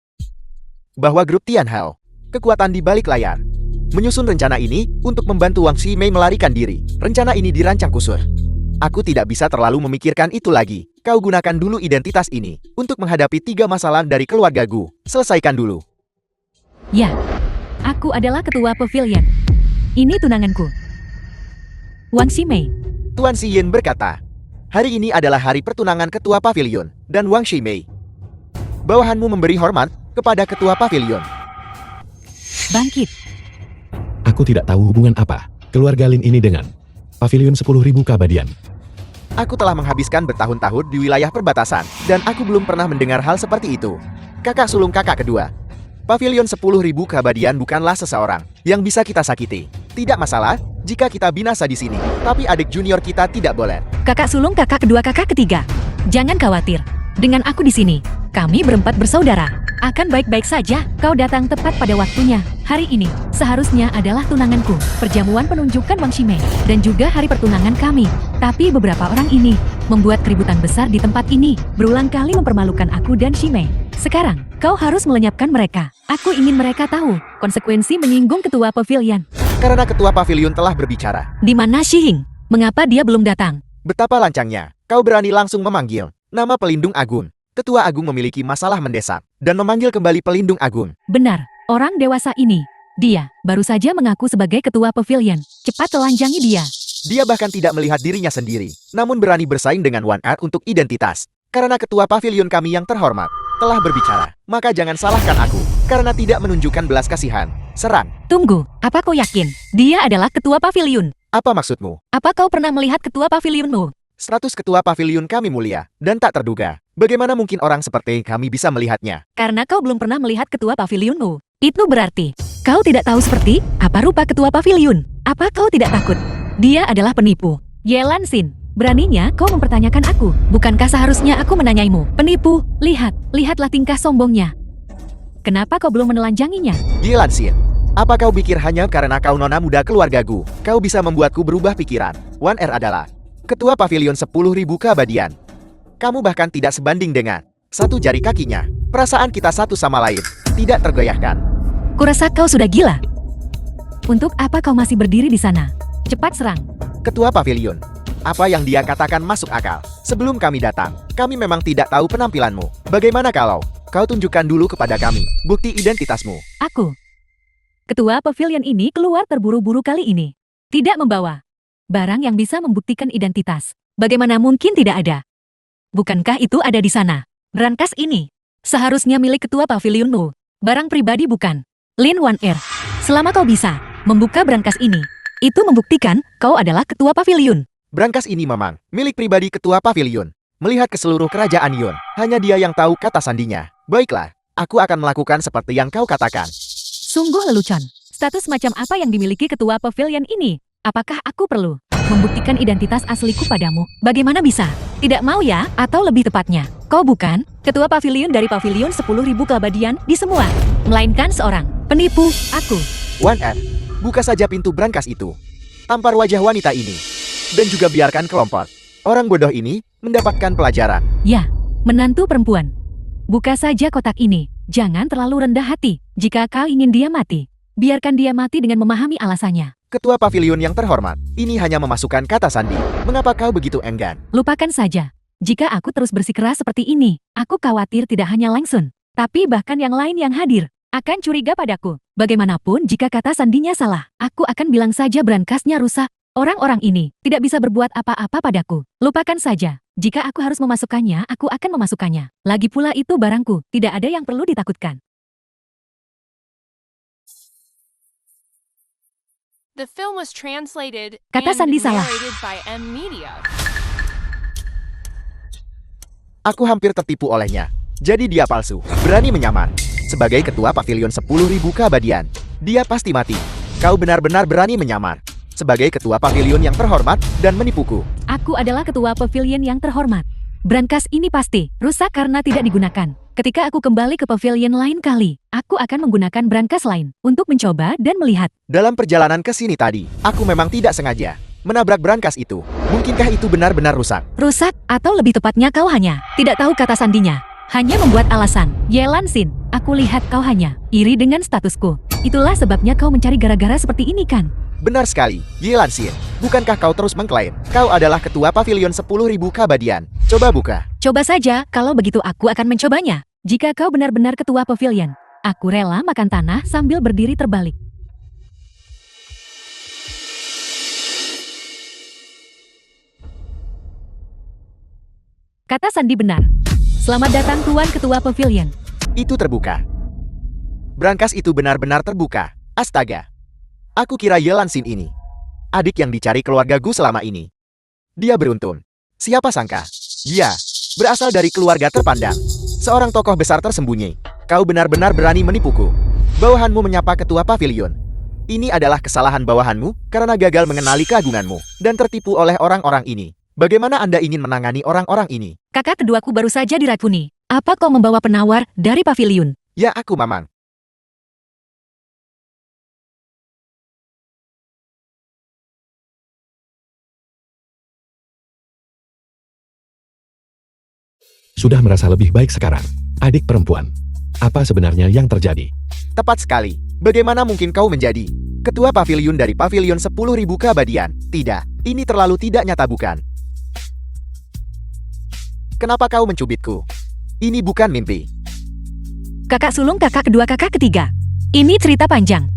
bahwa grup Tianhao, kekuatan di balik layar, menyusun rencana ini untuk membantu Wang Ximei melarikan diri. Rencana ini dirancang khusus. Aku tidak bisa terlalu memikirkan itu lagi. Kau gunakan dulu identitas ini untuk menghadapi 3 masalah dari keluarga Gu. Selesaikan dulu. Ya, aku adalah ketua pavilion. Ini tunanganku, Wang Ximei. Tuan Xiyin berkata, hari ini adalah hari pertunangan ketua pavilion dan Wang Ximei. Bawahanmu memberi hormat kepada ketua pavilion. Bangkit. Aku tidak tahu hubungan apa keluarga Lin ini dengan Pavilion 10.000 keabadian. Aku telah menghabiskan bertahun-tahun di wilayah perbatasan, dan aku belum pernah mendengar hal seperti itu. Kakak sulung kakak kedua. Pavilion 10.000 keabadian bukanlah seseorang yang bisa kita sakiti. Tidak masalah jika kita binasa di sini, tapi adik junior kita tidak boleh. Kakak sulung, kakak kedua, kakak ketiga. Jangan khawatir. Dengan aku di sini, kami berempat bersaudara. Akan baik-baik saja, kau datang tepat pada waktunya. Hari ini, seharusnya adalah tunanganku, perjamuan penunjukan Wang Shimei, dan juga hari pertunangan kami. Tapi beberapa orang ini membuat keributan besar di tempat ini, berulang kali mempermalukan aku dan Shimei. Sekarang, kau harus melenyapkan mereka. Aku ingin mereka tahu konsekuensi menyinggung ketua pavilion. Karena ketua pavilion telah berbicara. Di mana Shihing? Mengapa dia belum datang? Betapa lancangnya, kau berani langsung memanggil nama pelindung agung. Ketua agung memiliki masalah mendesak, dan memanggil kembali pelindung agung. Benar, orang dewasa ini. Dia baru saja mengaku sebagai ketua pavilion. Cepat telanjangi dia. Dia bahkan tidak melihat dirinya sendiri, namun berani bersaing dengan One Earth untuk identitas. Karena ketua pavilion kami yang terhormat telah berbicara, maka jangan salahkan aku, karena tidak menunjukkan belas kasihan. Serang. Tunggu, apa kau yakin? Dia adalah ketua pavilion. Apa maksudmu? Apa kau pernah melihat ketua pavilionmu? Status ketua pavilion kami mulia, dan tak terduga. Bagaimana mungkin orang seperti kami bisa melihatnya? Karena kau belum pernah melihat ketua pavilionmu. Itu berarti, kau tidak tahu seperti apa rupa ketua pavilion. Apa kau tidak takut? Dia adalah penipu. Yelan Xin, beraninya kau mempertanyakan aku. Bukankah seharusnya aku menanyaimu? Penipu, lihatlah tingkah sombongnya. Kenapa kau belum menelanjanginya? Yelan Xin, apa kau pikir hanya karena kau nona muda keluargaku, kau bisa membuatku berubah pikiran? One Earth adalah ketua pavilion 10.000 keabadian. Kamu bahkan tidak sebanding dengan satu jari kakinya. Perasaan kita satu sama lain tidak tergoyahkan. Kurasa kau sudah gila. Untuk apa kau masih berdiri di sana? Cepat serang. Ketua pavilion, apa yang dia katakan masuk akal. Sebelum kami datang, kami memang tidak tahu penampilanmu. Bagaimana kalau kau tunjukkan dulu kepada kami bukti identitasmu? Aku. Ketua pavilion ini keluar terburu-buru kali ini. Tidak membawa barang yang bisa membuktikan identitas. Bagaimana mungkin tidak ada? Bukankah itu ada di sana? Brankas ini seharusnya milik ketua pavilionmu. Barang pribadi bukan. Lin One Earth, selama kau bisa membuka brankas ini, itu membuktikan kau adalah ketua pavilion. Brankas ini memang milik pribadi ketua pavilion. Melihat ke seluruh kerajaan Yun, hanya dia yang tahu kata sandinya. Baiklah, aku akan melakukan seperti yang kau katakan. Sungguh lelucon. Status macam apa yang dimiliki ketua pavilion ini? Apakah aku perlu membuktikan identitas asliku padamu? Bagaimana bisa? Tidak mau ya? Atau lebih tepatnya, kau bukan ketua pavilion dari pavilion 10.000 keabadian di semua, melainkan seorang penipu. Aku. One Earth, buka saja pintu brankas itu. Tampar wajah wanita ini. Dan juga biarkan kelompok orang bodoh ini mendapatkan pelajaran. Ya, menantu perempuan. Buka saja kotak ini. Jangan terlalu rendah hati. Jika kau ingin dia mati, biarkan dia mati dengan memahami alasannya. Ketua pavilion yang terhormat, ini hanya memasukkan kata sandi. Mengapa kau begitu enggan? Lupakan saja. Jika aku terus bersikeras seperti ini, aku khawatir tidak hanya Lang Sun, tapi bahkan yang lain yang hadir akan curiga padaku. Bagaimanapun jika kata sandinya salah, aku akan bilang saja brankasnya rusak. Orang-orang ini tidak bisa berbuat apa-apa padaku. Lupakan saja. Jika aku harus memasukkannya, aku akan memasukkannya. Lagi pula itu barangku, tidak ada yang perlu ditakutkan. The film was translated Kata and Sandi salah. narrated by M Media. Aku hampir tertipu olehnya. Jadi dia palsu, berani menyamar. Sebagai ketua pavilion 10.000 keabadian, dia pasti mati. Kau benar-benar berani menyamar. Sebagai ketua pavilion yang terhormat dan menipuku. Aku adalah ketua pavilion yang terhormat. Brankas ini pasti rusak karena tidak digunakan. Ketika aku kembali ke pavilion lain kali, aku akan menggunakan brankas lain untuk mencoba dan melihat. Dalam perjalanan ke sini tadi, aku memang tidak sengaja menabrak brankas itu. Mungkinkah itu benar-benar rusak? Rusak, atau lebih tepatnya kau hanya tidak tahu kata sandinya. Hanya membuat alasan. Yelan Xin, aku lihat kau hanya iri dengan statusku. Itulah sebabnya kau mencari gara-gara seperti ini kan? Benar sekali, Yelan Xin. Bukankah kau terus mengklaim kau adalah ketua pavilion 10.000 keabadian? Coba buka. Coba saja, kalau begitu aku akan mencobanya. Jika kau benar-benar ketua pavilion, aku rela makan tanah sambil berdiri terbalik. Kata sandi benar. Selamat datang Tuan Ketua Pavilion. Itu terbuka. Brankas itu benar-benar terbuka. Astaga. Aku kira Yelan Xin ini adik yang dicari keluargaku selama ini. Dia beruntung. Siapa sangka? Dia berasal dari keluarga terpandang. Seorang tokoh besar tersembunyi. Kau benar-benar berani menipuku. Bawahanmu menyapa ketua pavilion. Ini adalah kesalahan bawahanmu karena gagal mengenali keagunganmu dan tertipu oleh orang-orang ini. Bagaimana Anda ingin menangani orang-orang ini? Kakak keduaku baru saja diracuni. Apa kau membawa penawar dari pavilion? Ya aku Mamang. Sudah merasa lebih baik sekarang, adik perempuan. Apa sebenarnya yang terjadi? Tepat sekali. Bagaimana mungkin kau menjadi ketua pavilion dari pavilion 10.000 keabadian? Tidak, ini terlalu tidak nyata bukan? Kenapa kau mencubitku? Ini bukan mimpi. Kakak sulung kakak kedua kakak ketiga. Ini cerita panjang.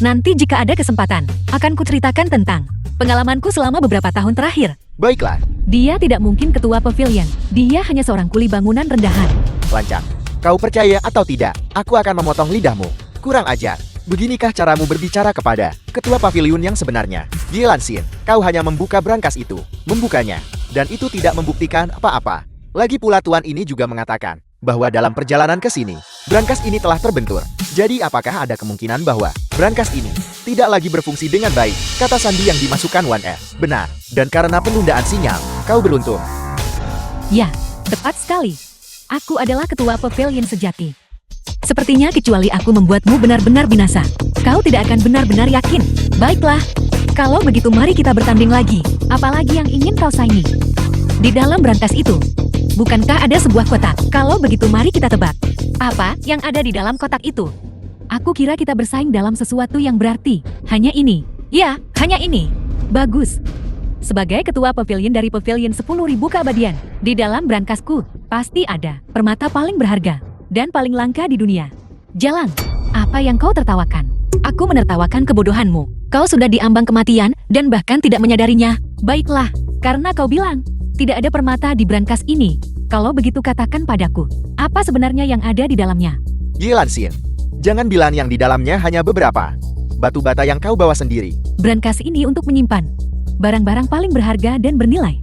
Nanti jika ada kesempatan, akan kuceritakan tentang pengalamanku selama beberapa tahun terakhir. Baiklah, Dia tidak mungkin ketua pavilion. Dia hanya seorang kuli bangunan rendahan. lancang. Kau percaya atau tidak, aku akan memotong lidahmu. Kurang ajar. Beginikah caramu berbicara kepada ketua pavilion yang sebenarnya? Yelansin, kau hanya membuka brankas itu, membukanya, dan itu tidak membuktikan apa-apa. Lagi pula tuan ini juga mengatakan bahwa dalam perjalanan ke sini, brankas ini telah terbentur. Jadi apakah ada kemungkinan bahwa brankas ini tidak lagi berfungsi dengan baik? Kata sandi yang dimasukkan 1F. Benar, dan karena penundaan sinyal, kau beruntung. Ya, tepat sekali. Aku adalah ketua pavilion sejati. Sepertinya kecuali aku membuatmu benar-benar binasa, kau tidak akan benar-benar yakin. Baiklah, kalau begitu mari kita bertanding lagi. Apalagi yang ingin kau saingi? Di dalam brankas itu, bukankah ada sebuah kotak? Kalau begitu mari kita tebak. Apa yang ada di dalam kotak itu? Aku kira kita bersaing dalam sesuatu yang berarti. Hanya ini. Ya, hanya ini. Bagus. Sebagai ketua pavilion dari pavilion 10.000 keabadian, di dalam brankasku pasti ada permata paling berharga dan paling langka di dunia. Jalan, apa yang kau tertawakan? Aku menertawakan kebodohanmu. Kau sudah diambang kematian dan bahkan tidak menyadarinya. Baiklah, karena kau bilang tidak ada permata di brankas ini. Kalau begitu katakan padaku, apa sebenarnya yang ada di dalamnya? Yelansin, jangan bilang yang di dalamnya hanya beberapa batu bata yang kau bawa sendiri. Brankas ini untuk menyimpan barang-barang paling berharga dan bernilai.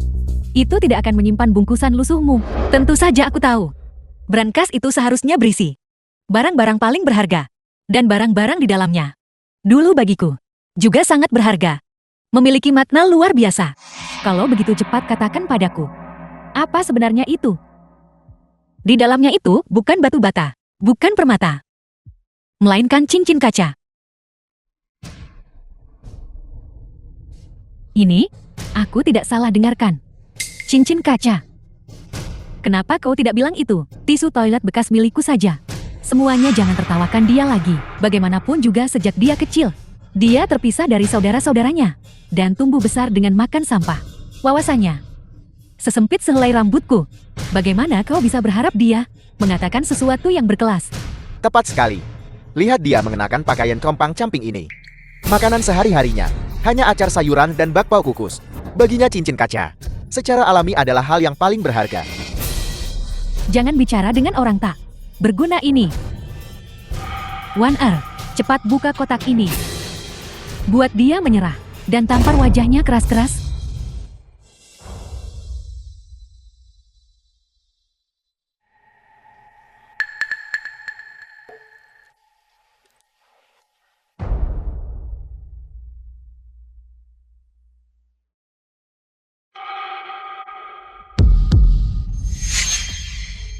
Itu tidak akan menyimpan bungkusan lusuhmu. Tentu saja aku tahu. Brankas itu seharusnya berisi barang-barang paling berharga dan barang-barang di dalamnya. Dulu bagiku, juga sangat berharga. Memiliki makna luar biasa. Kalau begitu cepat katakan padaku, apa sebenarnya itu? Di dalamnya itu bukan batu bata, bukan permata, melainkan cincin kaca. Ini, aku tidak salah dengarkan. Cincin kaca. Kenapa kau tidak bilang itu? Tisu toilet bekas milikku saja. Semuanya jangan tertawakan dia lagi. Bagaimanapun juga sejak dia kecil, dia terpisah dari saudara-saudaranya dan tumbuh besar dengan makan sampah. Wawasannya sesempit sehelai rambutku. Bagaimana kau bisa berharap dia mengatakan sesuatu yang berkelas? Tepat sekali. Lihat dia mengenakan pakaian kompang camping ini. Makanan sehari-harinya hanya acar sayuran dan bakpao kukus. Baginya cincin kaca secara alami adalah hal yang paling berharga. Jangan bicara dengan orang tak berguna ini. 1R, cepat buka kotak ini. Buat dia menyerah dan tampar wajahnya keras-keras.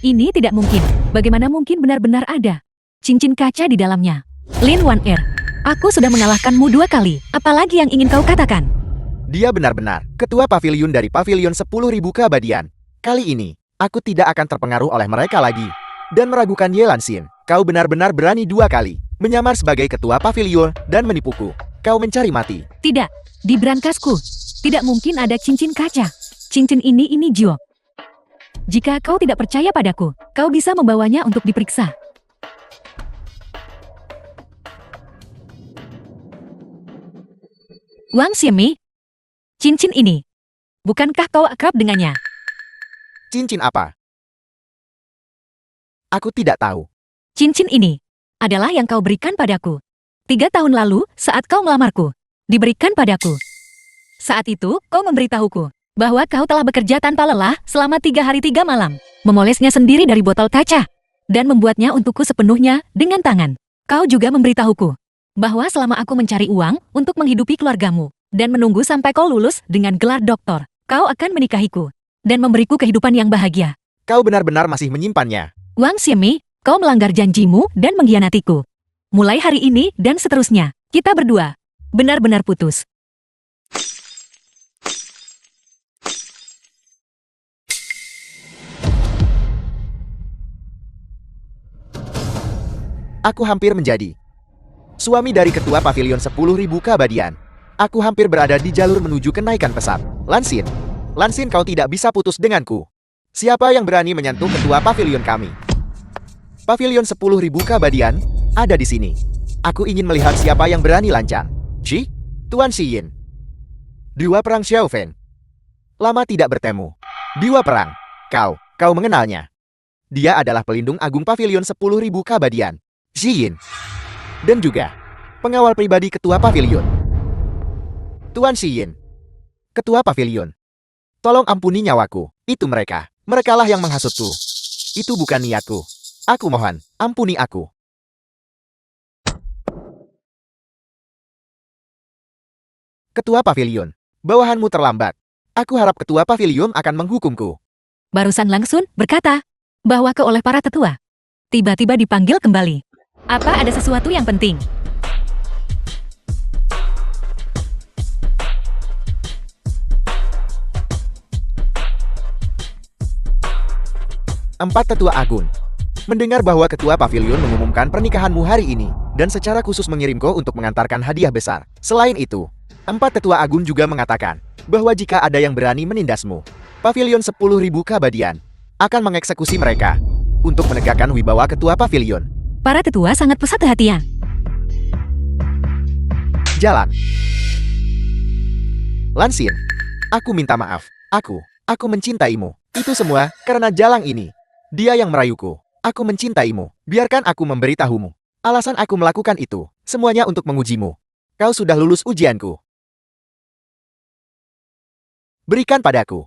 Ini tidak mungkin. Bagaimana mungkin benar-benar ada cincin kaca di dalamnya? Lin 1R, aku sudah mengalahkanmu 2 kali. Apalagi yang ingin kau katakan? Dia benar-benar ketua pavilion dari pavilion 10.000 keabadian. Kali ini, aku tidak akan terpengaruh oleh mereka lagi. Dan meragukan Yelansin, kau benar-benar berani 2 kali menyamar sebagai ketua pavilion dan menipuku. Kau mencari mati. Tidak, di brankasku tidak mungkin ada cincin kaca. Cincin ini Jio. Jika kau tidak percaya padaku, kau bisa membawanya untuk diperiksa. Wang Xiemi, cincin ini, bukankah kau akrab dengannya? Cincin apa? Aku tidak tahu. Cincin ini adalah yang kau berikan padaku 3 tahun lalu saat kau melamarku. Diberikan padaku. Saat itu, kau memberitahuku bahwa kau telah bekerja tanpa lelah selama 3 hari 3 malam, memolesnya sendiri dari botol kaca, dan membuatnya untukku sepenuhnya dengan tangan. Kau juga memberitahuku bahwa selama aku mencari uang untuk menghidupi keluargamu, dan menunggu sampai kau lulus dengan gelar doktor, kau akan menikahiku, dan memberiku kehidupan yang bahagia. Kau benar-benar masih menyimpannya. Wang Xiemi, Kau melanggar janjimu dan mengkhianatiku. Mulai hari ini dan seterusnya, kita berdua benar-benar putus. Aku hampir menjadi suami dari ketua pavilion 10.000 keabadian. Aku hampir berada di jalur menuju kenaikan pesat. Lansin, Lansin, kau tidak bisa putus denganku. Siapa yang berani menyentuh ketua pavilion kami? Pavilion 10.000 keabadian ada di sini. Aku ingin melihat siapa yang berani lancang. Ji, Tuan Xiyin. Dewa Perang Xiaofeng. Lama tidak bertemu. Dewa Perang, kau mengenalnya. Dia adalah pelindung agung pavilion 10.000 keabadian. Xiyin. Dan juga pengawal pribadi ketua pavilion. Tuan Xiyin. Ketua pavilion. Tolong ampuni nyawaku. Itu mereka. Merekalah yang menghasutku. Itu bukan niatku. Aku mohon, ampuni aku. Ketua pavilion. Bawahanmu terlambat. Aku harap ketua pavilion akan menghukumku. Barusan Langsun berkata bahwa kau oleh para tetua tiba-tiba dipanggil kembali. Apa ada sesuatu yang penting? Empat tetua agung. Mendengar bahwa ketua pavilion mengumumkan pernikahanmu hari ini, dan secara khusus mengirimku untuk mengantarkan hadiah besar. Selain itu, empat tetua agung juga mengatakan bahwa jika ada yang berani menindasmu, pavilion 10.000 keabadian akan mengeksekusi mereka untuk menegakkan wibawa ketua pavilion. Para tetua sangat pesat hatian. Jalan. Lansin, aku minta maaf. Aku mencintaimu. Itu semua karena Jalang ini. Dia yang merayuku. Aku mencintaimu. Biarkan aku memberitahumu. Alasan aku melakukan itu, semuanya untuk mengujimu. Kau sudah lulus ujianku. Berikan padaku.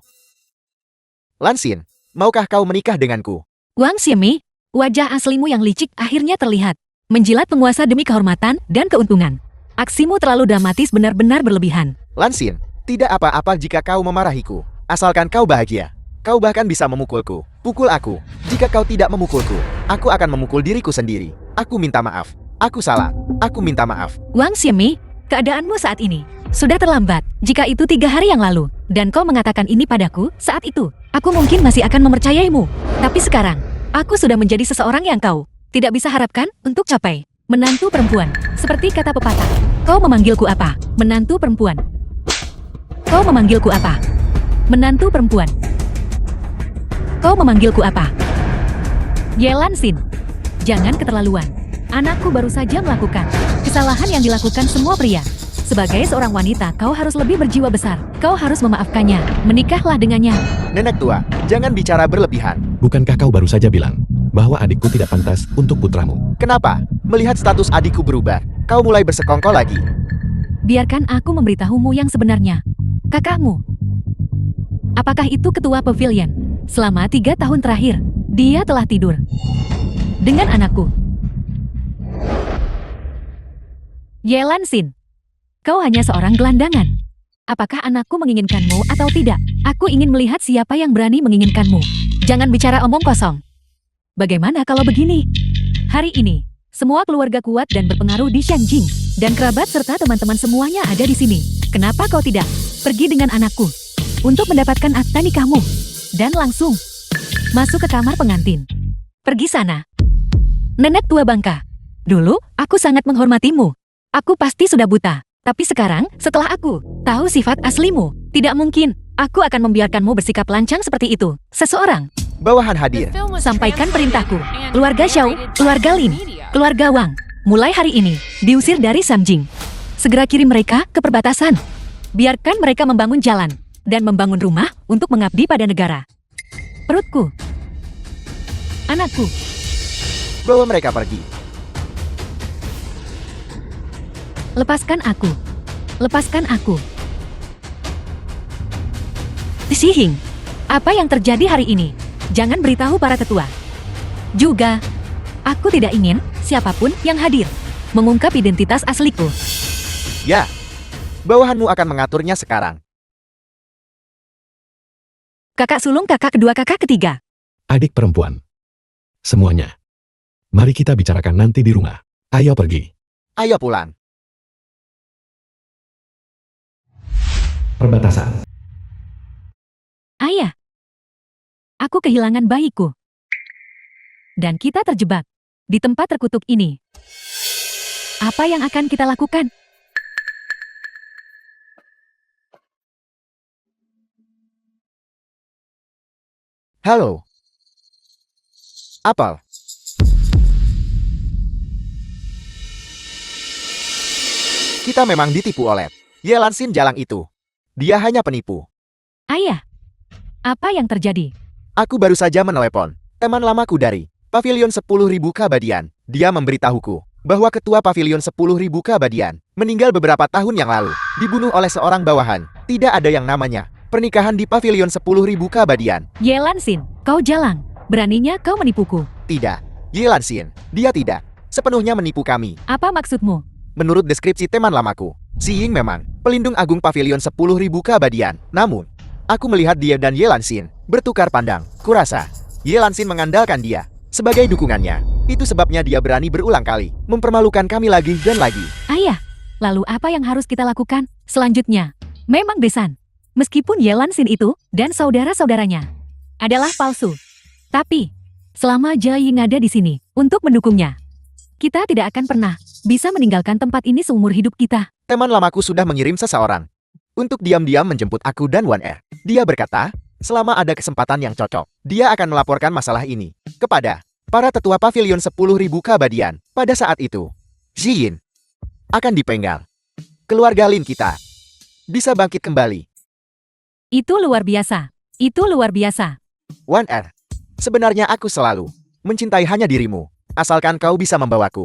Lansin, maukah kau menikah denganku? Wang Xiemi, wajah aslimu yang licik akhirnya terlihat. Menjilat penguasa demi kehormatan dan keuntungan. Aksimu terlalu dramatis, benar-benar berlebihan. Lansin, tidak apa-apa jika kau memarahiku. Asalkan kau bahagia. Kau bahkan bisa memukulku. Pukul aku. Jika kau tidak memukulku, aku akan memukul diriku sendiri. Aku minta maaf. Aku salah. Aku minta maaf. Wang Xiemi, keadaanmu saat ini sudah terlambat. Jika itu 3 hari yang lalu, dan kau mengatakan ini padaku saat itu, aku mungkin masih akan mempercayaimu. Tapi sekarang, aku sudah menjadi seseorang yang kau tidak bisa harapkan untuk capai. Menantu perempuan, seperti kata pepatah. Kau memanggilku apa? Menantu perempuan. Kau memanggilku apa? Menantu perempuan. Kau memanggilku apa? Yelansin, jangan keterlaluan. Anakku baru saja melakukan kesalahan yang dilakukan semua pria. Sebagai seorang wanita, kau harus lebih berjiwa besar. Kau harus memaafkannya. Menikahlah dengannya. Nenek tua, jangan bicara berlebihan. Bukankah kau baru saja bilang bahwa adikku tidak pantas untuk putramu? Kenapa? Melihat status adikku berubah, kau mulai bersekongkol lagi. Biarkan aku memberitahumu yang sebenarnya. Kakakmu. Apakah itu ketua pavilion? Selama 3 tahun terakhir, dia telah tidur dengan anakku. Yelansin, kau hanya seorang gelandangan. Apakah anakku menginginkanmu atau tidak? Aku ingin melihat siapa yang berani menginginkanmu. Jangan bicara omong kosong. Bagaimana kalau begini? Hari ini, semua keluarga kuat dan berpengaruh di Shangjing, dan kerabat serta teman-teman semuanya ada di sini. Kenapa kau tidak pergi dengan anakku untuk mendapatkan akta nikahmu dan langsung masuk ke kamar pengantin? Pergi sana. Nenek tua bangka. Dulu, aku sangat menghormatimu. Aku pasti sudah buta. Tapi sekarang, setelah aku tahu sifat aslimu, tidak mungkin aku akan membiarkanmu bersikap lancang seperti itu. Seseorang. Bawahan hadir. The film was Sampaikan perintahku. translated and Keluarga Xiao, narrated by keluarga the Lin, media. keluarga Wang. Mulai hari ini, diusir dari Samjing. Segera kirim mereka ke perbatasan. Biarkan mereka membangun jalan dan membangun rumah untuk mengabdi pada negara. Perutku. Anakku. Bawa mereka pergi. Lepaskan aku. Lepaskan aku. Sihing, apa yang terjadi hari ini? Jangan beritahu para tetua. Juga, aku tidak ingin siapapun yang hadir mengungkap identitas asliku. Ya. Bawahanmu akan mengaturnya sekarang. Kakak sulung, kakak kedua, kakak ketiga. Adik perempuan. Semuanya. Mari kita bicarakan nanti di rumah. Ayo pergi. Ayo pulang. Perbatasan. Ayah, aku kehilangan bayiku. Dan kita terjebak di tempat terkutuk ini. Apa yang akan kita lakukan? Halo. Apel. Kita memang ditipu oleh Yelansin Jalang itu. Dia hanya penipu. Ayah, apa yang terjadi? Aku baru saja menelepon teman lamaku dari Pavilion 10.000 Keabadian. Dia memberitahuku bahwa ketua Pavilion 10.000 Keabadian meninggal beberapa tahun yang lalu, dibunuh oleh seorang bawahan. Tidak ada yang namanya pernikahan di Pavilion 10.000 Keabadian. Yelansin, kau jalang. Beraninya kau menipuku. Tidak, Yelansin, dia tidak sepenuhnya menipu kami. Apa maksudmu? Menurut deskripsi teman lamaku, Si Ying memang pelindung agung Pavilion 10.000 Keabadian. Namun, aku melihat dia dan Yelansin bertukar pandang. Kurasa, Yelansin mengandalkan dia sebagai dukungannya. Itu sebabnya dia berani berulang kali mempermalukan kami lagi dan lagi. Ayah, lalu apa yang harus kita lakukan selanjutnya? Memang besan. Meskipun Yelansin itu dan saudara-saudaranya adalah palsu. Tapi, selama Jia Ying ada di sini untuk mendukungnya, kita tidak akan pernah bisa meninggalkan tempat ini seumur hidup kita. Teman lamaku sudah mengirim seseorang untuk diam-diam menjemput aku dan Wan Er. Dia berkata, selama ada kesempatan yang cocok, dia akan melaporkan masalah ini kepada para tetua Pavilion 10.000 Keabadian. Pada saat itu, Xi Yin akan dipenggal. Keluarga Lin kita bisa bangkit kembali. Itu luar biasa. Itu luar biasa. Wan Er, sebenarnya aku selalu mencintai hanya dirimu. Asalkan kau bisa membawaku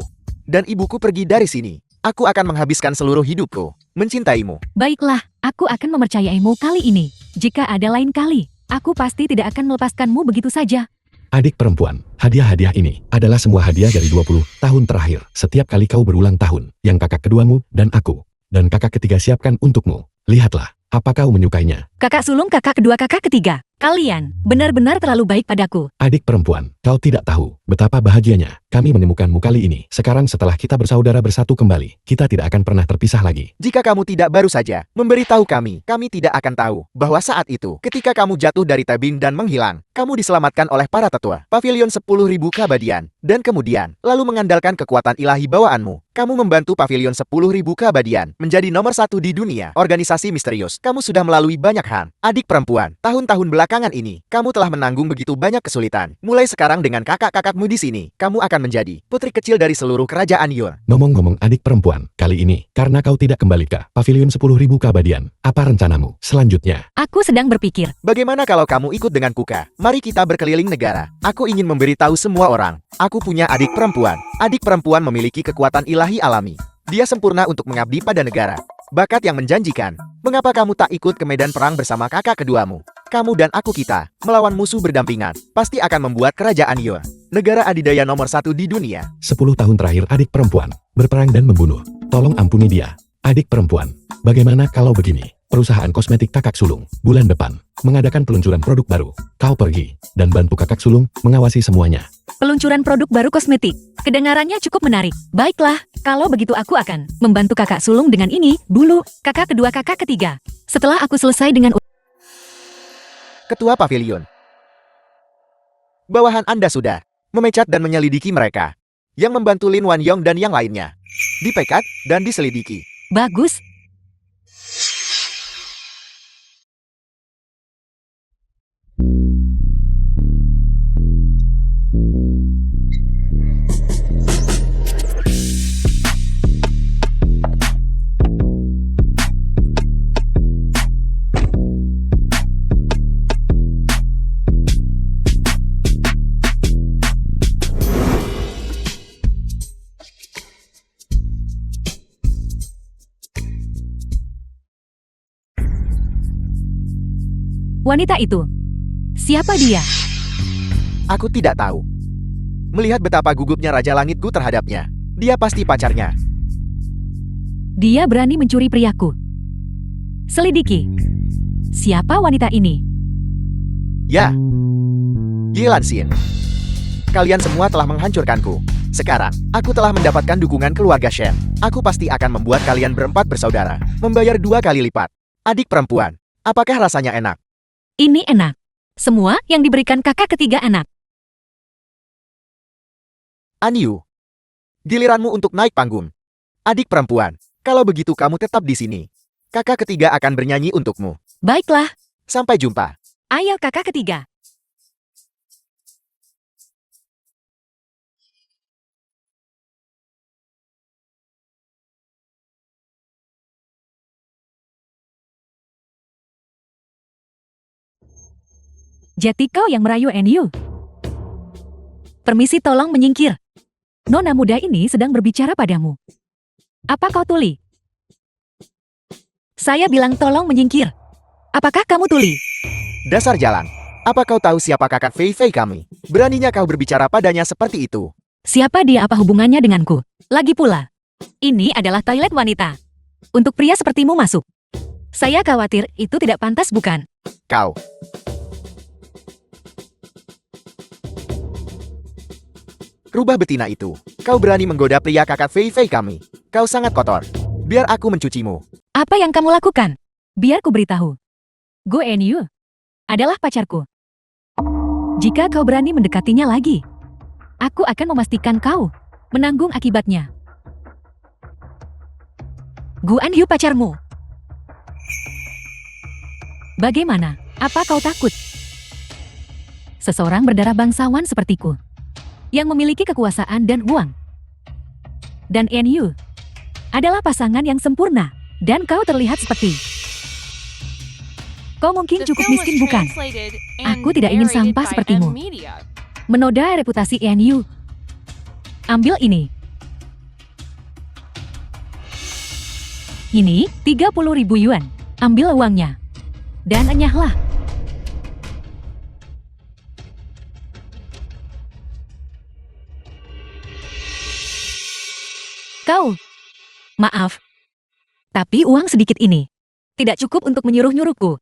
dan ibuku pergi dari sini, aku akan menghabiskan seluruh hidupku mencintaimu. Baiklah, aku akan mempercayaimu kali ini. Jika ada lain kali, aku pasti tidak akan melepaskanmu begitu saja. Adik perempuan, hadiah-hadiah ini adalah semua hadiah dari 20 tahun terakhir. Setiap kali kau berulang tahun, yang kakak keduamu dan aku, dan kakak ketiga siapkan untukmu. Lihatlah, apa kau menyukainya? Kakak sulung, kakak kedua, kakak ketiga. Kalian benar-benar terlalu baik padaku. Adik perempuan, kau tidak tahu betapa bahagianya kami menemukanmu kali ini. Sekarang setelah kita bersaudara bersatu kembali, kita tidak akan pernah terpisah lagi. Jika kamu tidak baru saja memberitahu kami tidak akan tahu bahwa saat itu, ketika kamu jatuh dari tebing dan menghilang, kamu diselamatkan oleh para tetua Pavilion 10.000 Keabadian, dan kemudian, lalu mengandalkan kekuatan ilahi bawaanmu, kamu membantu Pavilion 10.000 Keabadian menjadi nomor 1 di dunia organisasi misterius. Kamu sudah melalui banyak hal. Adik perempuan, tahun-tahun belakangan ini, kamu telah menanggung begitu banyak kesulitan. Mulai sekarang dengan kakak-kakakmu di sini, kamu akan menjadi putri kecil dari seluruh kerajaan Yun. Ngomong-ngomong adik perempuan, kali ini, karena kau tidak kembali ke Pavilion 10.000 Keabadian, apa rencanamu selanjutnya? Aku sedang berpikir. Bagaimana kalau kamu ikut dengan Kuka? Mari kita berkeliling negara. Aku ingin memberitahu semua orang. Aku punya adik perempuan. Adik perempuan memiliki kekuatan ilahi alami. Dia sempurna untuk mengabdi pada negara. Bakat yang menjanjikan. Mengapa kamu tak ikut ke medan perang bersama kakak keduamu? Kamu dan aku kita melawan musuh berdampingan. Pasti akan membuat kerajaan Yun negara adidaya nomor 1 di dunia. 10 tahun terakhir adik perempuan berperang dan membunuh. Tolong ampuni dia. Adik perempuan, bagaimana kalau begini? Perusahaan kosmetik kakak sulung, bulan depan, mengadakan peluncuran produk baru. Kau pergi, dan bantu kakak sulung mengawasi semuanya. Peluncuran produk baru kosmetik. Kedengarannya cukup menarik. Baiklah, kalau begitu aku akan membantu kakak sulung dengan ini, dulu, kakak kedua, kakak ketiga. Setelah aku selesai dengan Ketua Pavilion, bawahan Anda sudah memecat dan menyelidiki mereka. Yang membantu Lin Wanyong dan yang lainnya dipecat dan diselidiki. bagus. Wanita itu, siapa dia? Aku tidak tahu. Melihat betapa gugupnya Raja Langitku terhadapnya, dia pasti pacarnya. Dia berani mencuri priaku. Selidiki. Siapa wanita ini? Ya, Yelansin. Kalian semua telah menghancurkanku. Sekarang, aku telah mendapatkan dukungan keluarga Shen. Aku pasti akan membuat kalian berempat bersaudara. Membayar 2 kali lipat. Adik perempuan, apakah rasanya enak? Ini enak. Semua yang diberikan kakak ketiga anak. Anyu, giliranmu untuk naik panggung. Adik perempuan, kalau begitu kamu tetap di sini. Kakak ketiga akan bernyanyi untukmu. Baiklah, Sampai jumpa. ayo kakak ketiga. Jadi kau yang merayu Enyu? Permisi tolong menyingkir. Nona muda ini sedang berbicara padamu. Apa kau tuli? Saya bilang tolong menyingkir. Apakah kamu tuli? Dasar jalan. Apa kau tahu siapa kakak Fei Fei kami? Beraninya kau berbicara padanya seperti itu. Siapa dia, apa hubungannya denganku? Lagi pula, ini adalah toilet wanita. Untuk pria sepertimu masuk. Saya khawatir itu tidak pantas, bukan? Kau. Rubah betina itu. Kau berani menggoda pria kakak Fei Fei kami. Kau sangat kotor. Biar aku mencucimu. Apa yang kamu lakukan? Biar ku beritahu. Go Enyu adalah pacarku. Jika kau berani mendekatinya lagi, aku akan memastikan kau menanggung akibatnya. Gu Anyu pacarmu. Bagaimana? Apa kau takut? Seseorang berdarah bangsawan sepertiku, yang memiliki kekuasaan dan uang. Dan Enyu adalah pasangan yang sempurna, dan kau terlihat seperti... Kau mungkin The cukup film was miskin, bukan? translated and Aku tidak ingin narrated sampah by sepertimu. M Media. Menoda reputasi Enyu. Ambil ini. Ini 30.000 yuan. Ambil uangnya. Dan enyahlah. Kau. Maaf. Tapi uang sedikit ini tidak cukup untuk menyuruh-nyuruhku.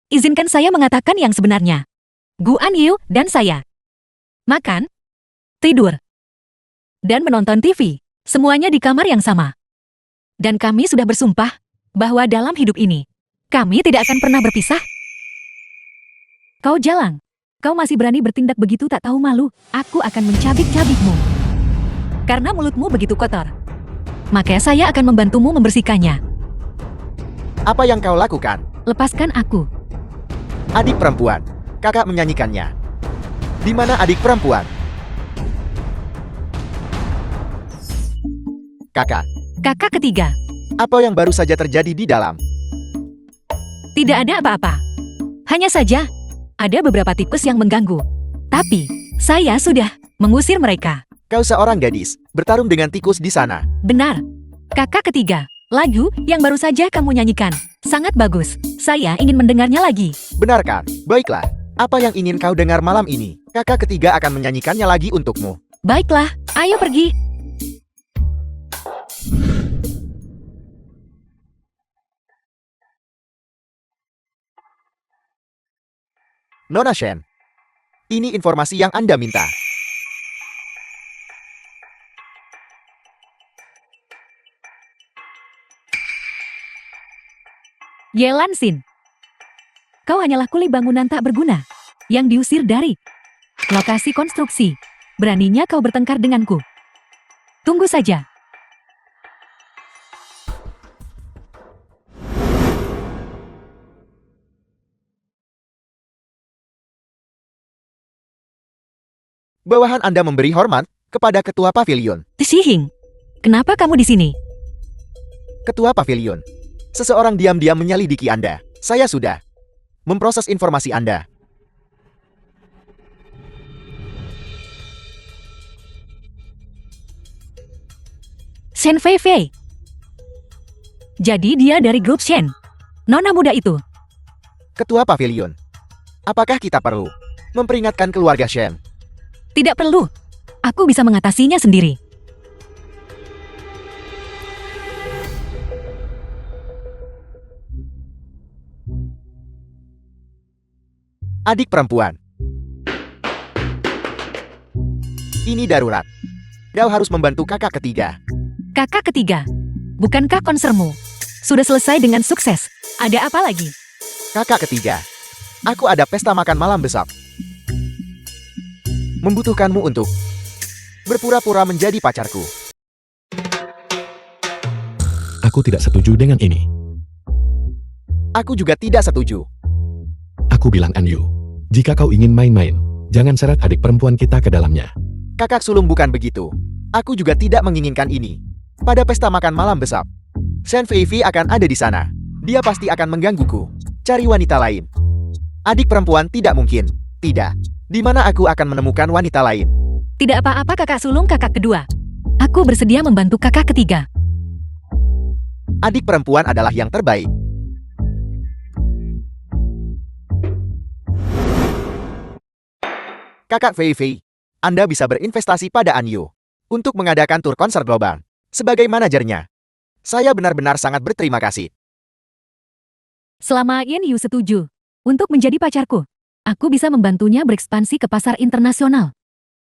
Izinkan saya mengatakan yang sebenarnya. Gu Anyu dan saya makan, tidur, dan menonton TV. Semuanya di kamar yang sama. Dan kami sudah bersumpah bahwa dalam hidup ini, kami tidak akan pernah berpisah. Kau jalang. Kau masih berani bertindak begitu tak tahu malu. Aku akan mencabik-cabikmu. Karena mulutmu begitu kotor. Maka saya akan membantumu membersihkannya. Apa yang kau lakukan? Lepaskan aku. Adik perempuan. Kakak menyanyikannya. Di mana adik perempuan? Kakak. Kakak ketiga. Apa yang baru saja terjadi di dalam? Tidak ada apa-apa. Hanya saja, ada beberapa tikus yang mengganggu. Tapi, saya sudah mengusir mereka. Kau seorang gadis, bertarung dengan tikus di sana. Benar. Kakak ketiga, lagu yang baru saja kamu nyanyikan. Sangat bagus. Saya ingin mendengarnya lagi. Benar kan? Baiklah. Apa yang ingin kau dengar malam ini? Kakak ketiga akan menyanyikannya lagi untukmu. Baiklah, ayo pergi. Nona Shen. Ini informasi yang Anda minta. Yelan Xin. Kau hanyalah kuli bangunan tak berguna yang diusir dari lokasi konstruksi. Beraninya kau bertengkar denganku. Tunggu saja. Bawahan Anda memberi hormat kepada ketua pavilion. Shihing, kenapa kamu di sini? Ketua pavilion. Seseorang diam-diam menyelidiki Anda. Saya sudah memproses informasi Anda. Shen Fei Fei. Jadi dia dari grup Shen. Nona muda itu. Ketua pavilion. Apakah kita perlu memperingatkan keluarga Shen? Tidak perlu. Aku bisa mengatasinya sendiri. Adik perempuan. Ini darurat. Kau harus membantu kakak ketiga. Kakak ketiga, bukankah konsermu sudah selesai dengan sukses? Ada apa lagi? Kakak ketiga, aku ada pesta makan malam besok. Membutuhkanmu untuk berpura-pura menjadi pacarku. Aku tidak setuju dengan ini. Aku juga tidak setuju. Aku bilang Anyu, jika kau ingin main-main, jangan seret adik perempuan kita ke dalamnya. Kakak sulung bukan begitu. Aku juga tidak menginginkan ini. Pada pesta makan malam besok, Shen Feifi akan ada di sana. Dia pasti akan menggangguku. Cari wanita lain. Adik perempuan tidak mungkin. Tidak. Di mana aku akan menemukan wanita lain? Tidak apa-apa kakak sulung kakak kedua. Aku bersedia membantu kakak ketiga. Adik perempuan adalah yang terbaik. Kakak Fei, Anda bisa berinvestasi pada Anyu untuk mengadakan tur konser global. Sebagai manajernya, saya benar-benar sangat berterima kasih. Selama Yen Yu setuju untuk menjadi pacarku, aku bisa membantunya berekspansi ke pasar internasional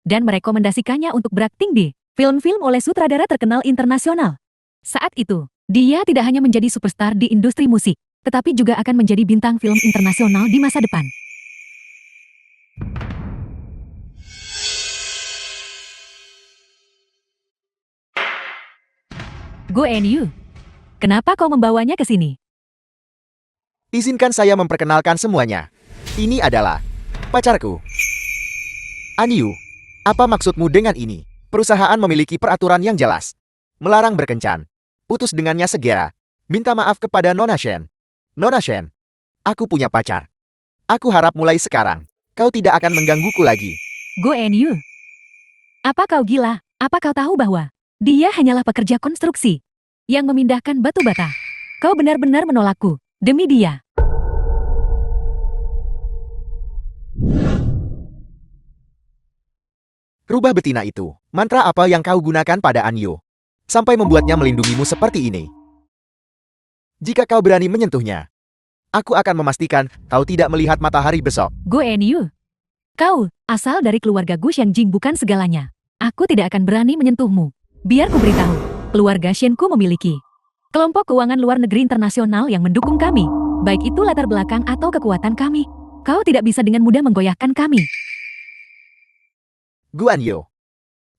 dan merekomendasikannya untuk berakting di film-film oleh sutradara terkenal internasional. Saat itu, dia tidak hanya menjadi superstar di industri musik, tetapi juga akan menjadi bintang film internasional di masa depan. Go Yu, kenapa kau membawanya ke sini? Izinkan saya memperkenalkan semuanya. Ini adalah pacarku. Anyu, apa maksudmu dengan ini? Perusahaan memiliki peraturan yang jelas. Melarang berkencan. Putus dengannya segera. Minta maaf kepada Nona Shen. Nona Shen, aku punya pacar. Aku harap mulai sekarang, kau tidak akan menggangguku lagi. Go Yu, apa kau gila? Apa kau tahu bahwa dia hanyalah pekerja konstruksi yang memindahkan batu bata? Kau benar-benar menolakku demi dia. Rubah betina itu. Mantra apa yang kau gunakan pada Anyu sampai membuatnya melindungimu seperti ini? Jika kau berani menyentuhnya, aku akan memastikan kau tidak melihat matahari besok. Go Yu, kau asal dari keluarga Gu Shenjing bukan segalanya. Aku tidak akan berani menyentuhmu. Biar ku beritahu, keluarga Shenku memiliki kelompok keuangan luar negeri internasional yang mendukung kami. Baik itu latar belakang atau kekuatan kami. Kau tidak bisa dengan mudah menggoyahkan kami. Guan Yo,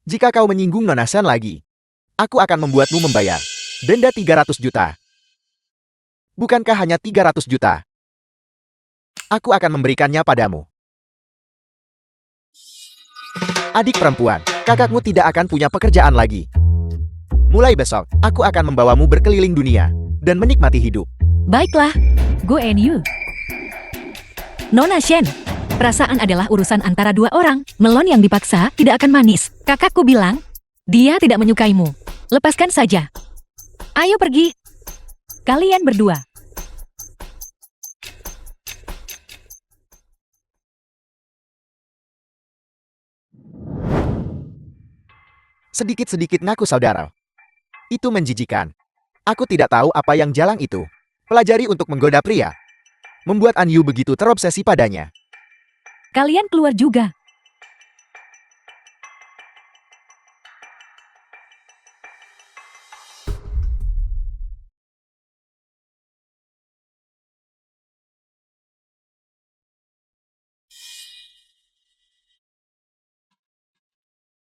jika kau menyinggung Nona Shen lagi, aku akan membuatmu membayar denda 300 juta. Bukankah hanya 300 juta? Aku akan memberikannya padamu. Adik perempuan, kakakmu tidak akan punya pekerjaan lagi. Mulai besok, aku akan membawamu berkeliling dunia dan menikmati hidup. Baiklah, Go Yu. Nona Shen, perasaan adalah urusan antara dua orang. Melon yang dipaksa tidak akan manis. Kakakku bilang, dia tidak menyukaimu. Lepaskan saja. Ayo pergi. Kalian berdua. Sedikit-sedikit ngaku saudara. Itu menjijikan. Aku tidak tahu apa yang jalang itu. Pelajari untuk menggoda pria. Membuat Anyu begitu terobsesi padanya. Kalian keluar juga.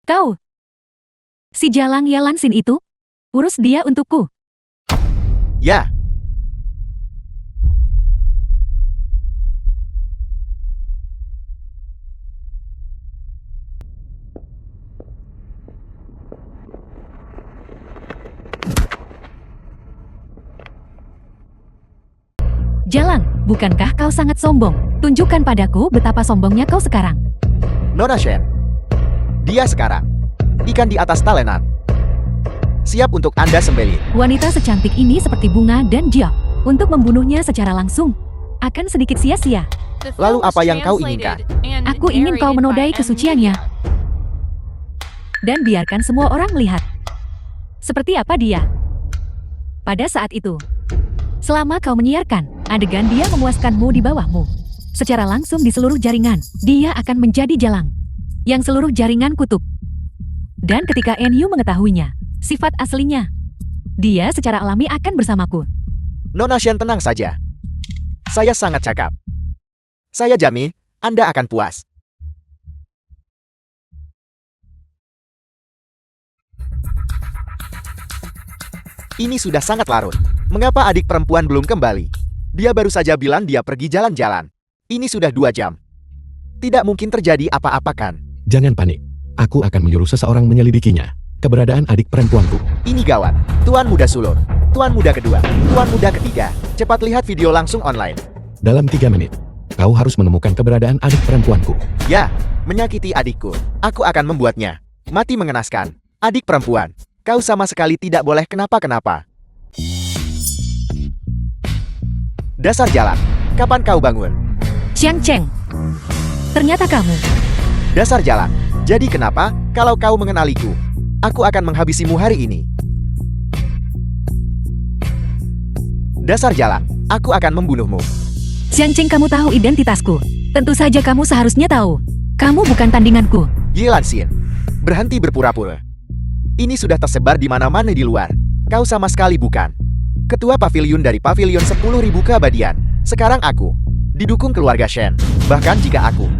Kau, si Jalang Yalansin itu, urus dia untukku. Ya. Jalang, bukankah kau sangat sombong? Tunjukkan padaku betapa sombongnya kau sekarang. Nona Shen. Dia sekarang ikan di atas talenan. Siap untuk Anda sembelih. Wanita secantik ini seperti bunga dan jiak. Untuk membunuhnya secara langsung akan sedikit sia-sia. The Lalu film was apa yang kau translated inginkan? and Aku ingin kau narrated menodai by kesuciannya. Media. Dan biarkan semua orang melihat. Seperti apa dia? Pada saat itu, selama kau menyiarkan adegan dia memuaskanmu di bawahmu, secara langsung di seluruh jaringan, dia akan menjadi jalang. Yang seluruh jaringan kutub Dan ketika NU mengetahuinya, sifat aslinya, dia secara alami akan bersamaku. Nona Shen, tenang saja. Saya sangat cakap. Saya jamin, Anda akan puas. Ini sudah sangat larut. Mengapa adik perempuan belum kembali? Dia baru saja bilang dia pergi jalan-jalan. Ini sudah 2 jam. Tidak mungkin terjadi apa-apa kan? Jangan panik. Aku akan menyuruh seseorang menyelidikinya. Keberadaan adik perempuanku. Ini gawat. Tuan muda sulur. Tuan muda kedua. Tuan muda ketiga. Cepat lihat video langsung online. Dalam 3 menit, kau harus menemukan keberadaan adik perempuanku. Ya, menyakiti adikku. Aku akan membuatnya mati mengenaskan. Adik perempuan, kau sama sekali tidak boleh kenapa-kenapa. Dasar jalan. Kapan kau bangun? Xiang Cheng, ternyata kamu. Dasar jalan. Jadi kenapa, kalau kau mengenaliku, aku akan menghabisimu hari ini. Dasar jalan. Aku akan membunuhmu. Xiang Cheng, kamu tahu identitasku. Tentu saja kamu seharusnya tahu. Kamu bukan tandinganku. Yelan Xin, berhenti berpura-pura. Ini sudah tersebar di mana-mana di luar. Kau sama sekali bukan ketua pavilion dari pavilion 10.000 keabadian. Sekarang aku didukung keluarga Shen. Bahkan jika aku,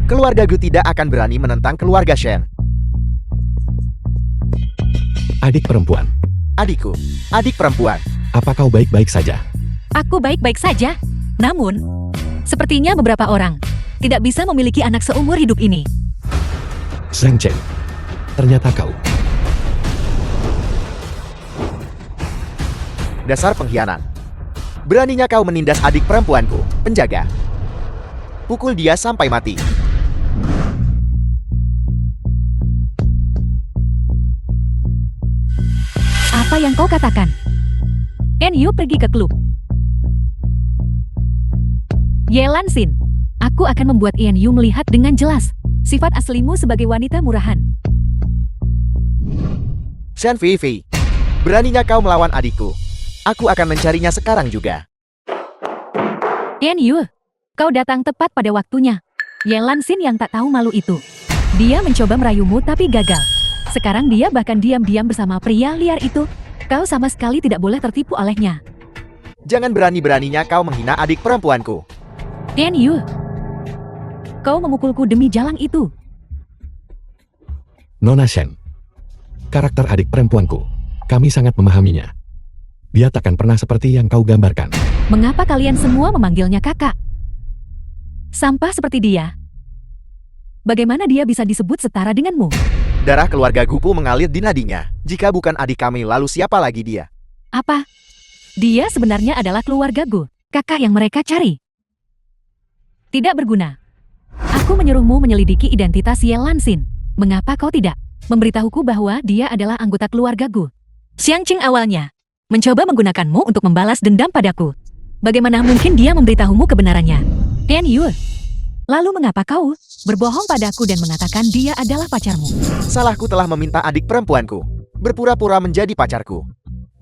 keluarga Gu tidak akan berani menentang keluarga Shen. Adik perempuan, Adikku, adik perempuan. apa kau baik-baik saja? Aku baik-baik saja. Namun, sepertinya beberapa orang tidak bisa memiliki anak seumur hidup ini. Zhang Cheng, ternyata kau. Dasar pengkhianat. Beraninya kau menindas adik perempuanku, penjaga. Pukul dia sampai mati. Apa yang kau katakan? NU pergi ke klub. Yelan Xin, aku akan membuat NU melihat dengan jelas sifat aslimu sebagai wanita murahan. Shen Fei, beraninya kau melawan adikku. Aku akan mencarinya sekarang juga. NU, kau datang tepat pada waktunya. Yelan Xin yang tak tahu malu itu. Dia mencoba merayumu tapi gagal. Sekarang dia bahkan diam-diam bersama pria liar itu. Kau sama sekali tidak boleh tertipu olehnya. Jangan berani-beraninya kau menghina adik perempuanku. NU, kau memukulku demi jalang itu. Nona Shen, karakter adik perempuanku, kami sangat memahaminya. Dia takkan pernah seperti yang kau gambarkan. Mengapa kalian semua memanggilnya kakak? Sampah seperti dia. Bagaimana dia bisa disebut setara denganmu? Darah keluarga Gupu mengalir di nadinya. Jika bukan adik kami, lalu siapa lagi dia? Apa? Dia sebenarnya adalah keluarga Gu, kakak yang mereka cari. Tidak berguna. Aku menyuruhmu menyelidiki identitas Yelan Xin. Mengapa kau tidak memberitahuku bahwa dia adalah anggota keluarga Gu? Xiang Cheng awalnya mencoba menggunakanmu untuk membalas dendam padaku. Bagaimana mungkin dia memberitahumu kebenarannya? NU, lalu mengapa kau berbohong padaku dan mengatakan dia adalah pacarmu? Salahku telah meminta adik perempuanku berpura-pura menjadi pacarku.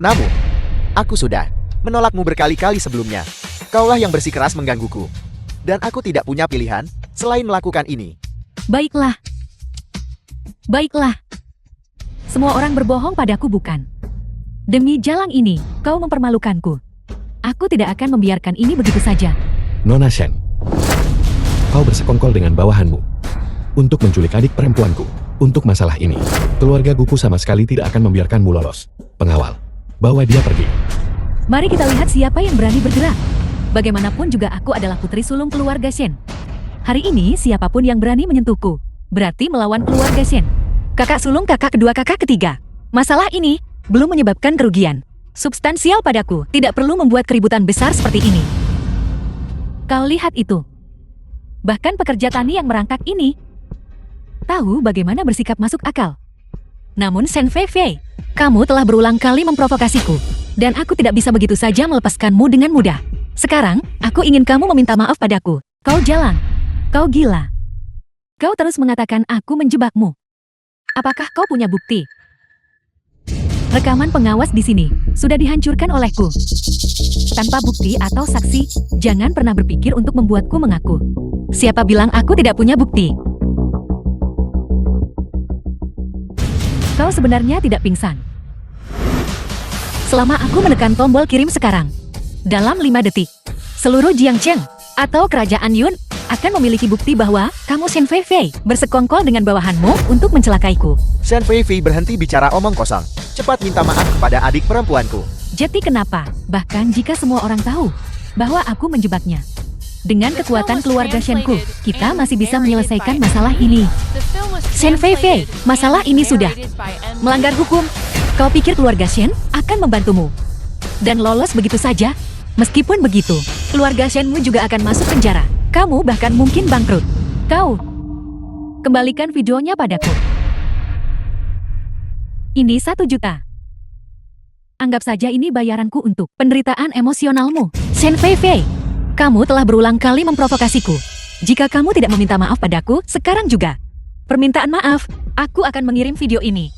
Namun, aku sudah menolakmu berkali-kali sebelumnya. Kaulah yang bersikeras menggangguku. Dan aku tidak punya pilihan selain melakukan ini. Baiklah. Baiklah. Semua orang berbohong padaku bukan? Demi jalang ini, kau mempermalukanku. Aku tidak akan membiarkan ini begitu saja. Nona Shen, kau bersekongkol dengan bawahanmu untuk menculik adik perempuanku. Untuk masalah ini, keluarga Gupu sama sekali tidak akan membiarkanmu lolos. Pengawal, bawa dia pergi. Mari kita lihat siapa yang berani bergerak. Bagaimanapun juga aku adalah putri sulung keluarga Shen. Hari ini siapapun yang berani menyentuhku, berarti melawan keluarga Shen. Kakak sulung, kakak kedua, kakak ketiga. Masalah ini belum menyebabkan kerugian substansial padaku. Tidak perlu membuat keributan besar seperti ini. Kau lihat itu. Bahkan pekerja tani yang merangkak ini tahu bagaimana bersikap masuk akal. Namun Shen Fei, kamu telah berulang kali memprovokasiku. Dan aku tidak bisa begitu saja melepaskanmu dengan mudah. Sekarang, aku ingin kamu meminta maaf padaku. Kau jalan. Kau gila. Kau terus mengatakan aku menjebakmu. Apakah kau punya bukti? Rekaman pengawas di sini sudah dihancurkan olehku. Tanpa bukti atau saksi, jangan pernah berpikir untuk membuatku mengaku. Siapa bilang aku tidak punya bukti? Kau sebenarnya tidak pingsan. Selama aku menekan tombol kirim sekarang, dalam 5 detik, seluruh Jiangcheng atau Kerajaan Yun akan memiliki bukti bahwa kamu Shen Feifei bersekongkol dengan bawahanmu untuk mencelakaiku. Shen Feifei berhenti bicara omong kosong. Cepat minta maaf kepada adik perempuanku. Jadi kenapa? Bahkan jika semua orang tahu bahwa aku menjebaknya. Dengan kekuatan keluarga Shenku, kita masih bisa menyelesaikan masalah ini. Shen Feifei, masalah ini sudah melanggar hukum. Kau pikir keluarga Shen akan membantumu dan lolos begitu saja? Meskipun begitu, keluarga Shenmu juga akan masuk penjara. Kamu bahkan mungkin bangkrut. Kau, kembalikan videonya padaku. Ini 1 juta. Anggap saja ini bayaranku untuk penderitaan emosionalmu. Shen Feifei, kamu telah berulang kali memprovokasiku. Jika kamu tidak meminta maaf padaku, sekarang juga. Permintaan maaf, aku akan mengirim video ini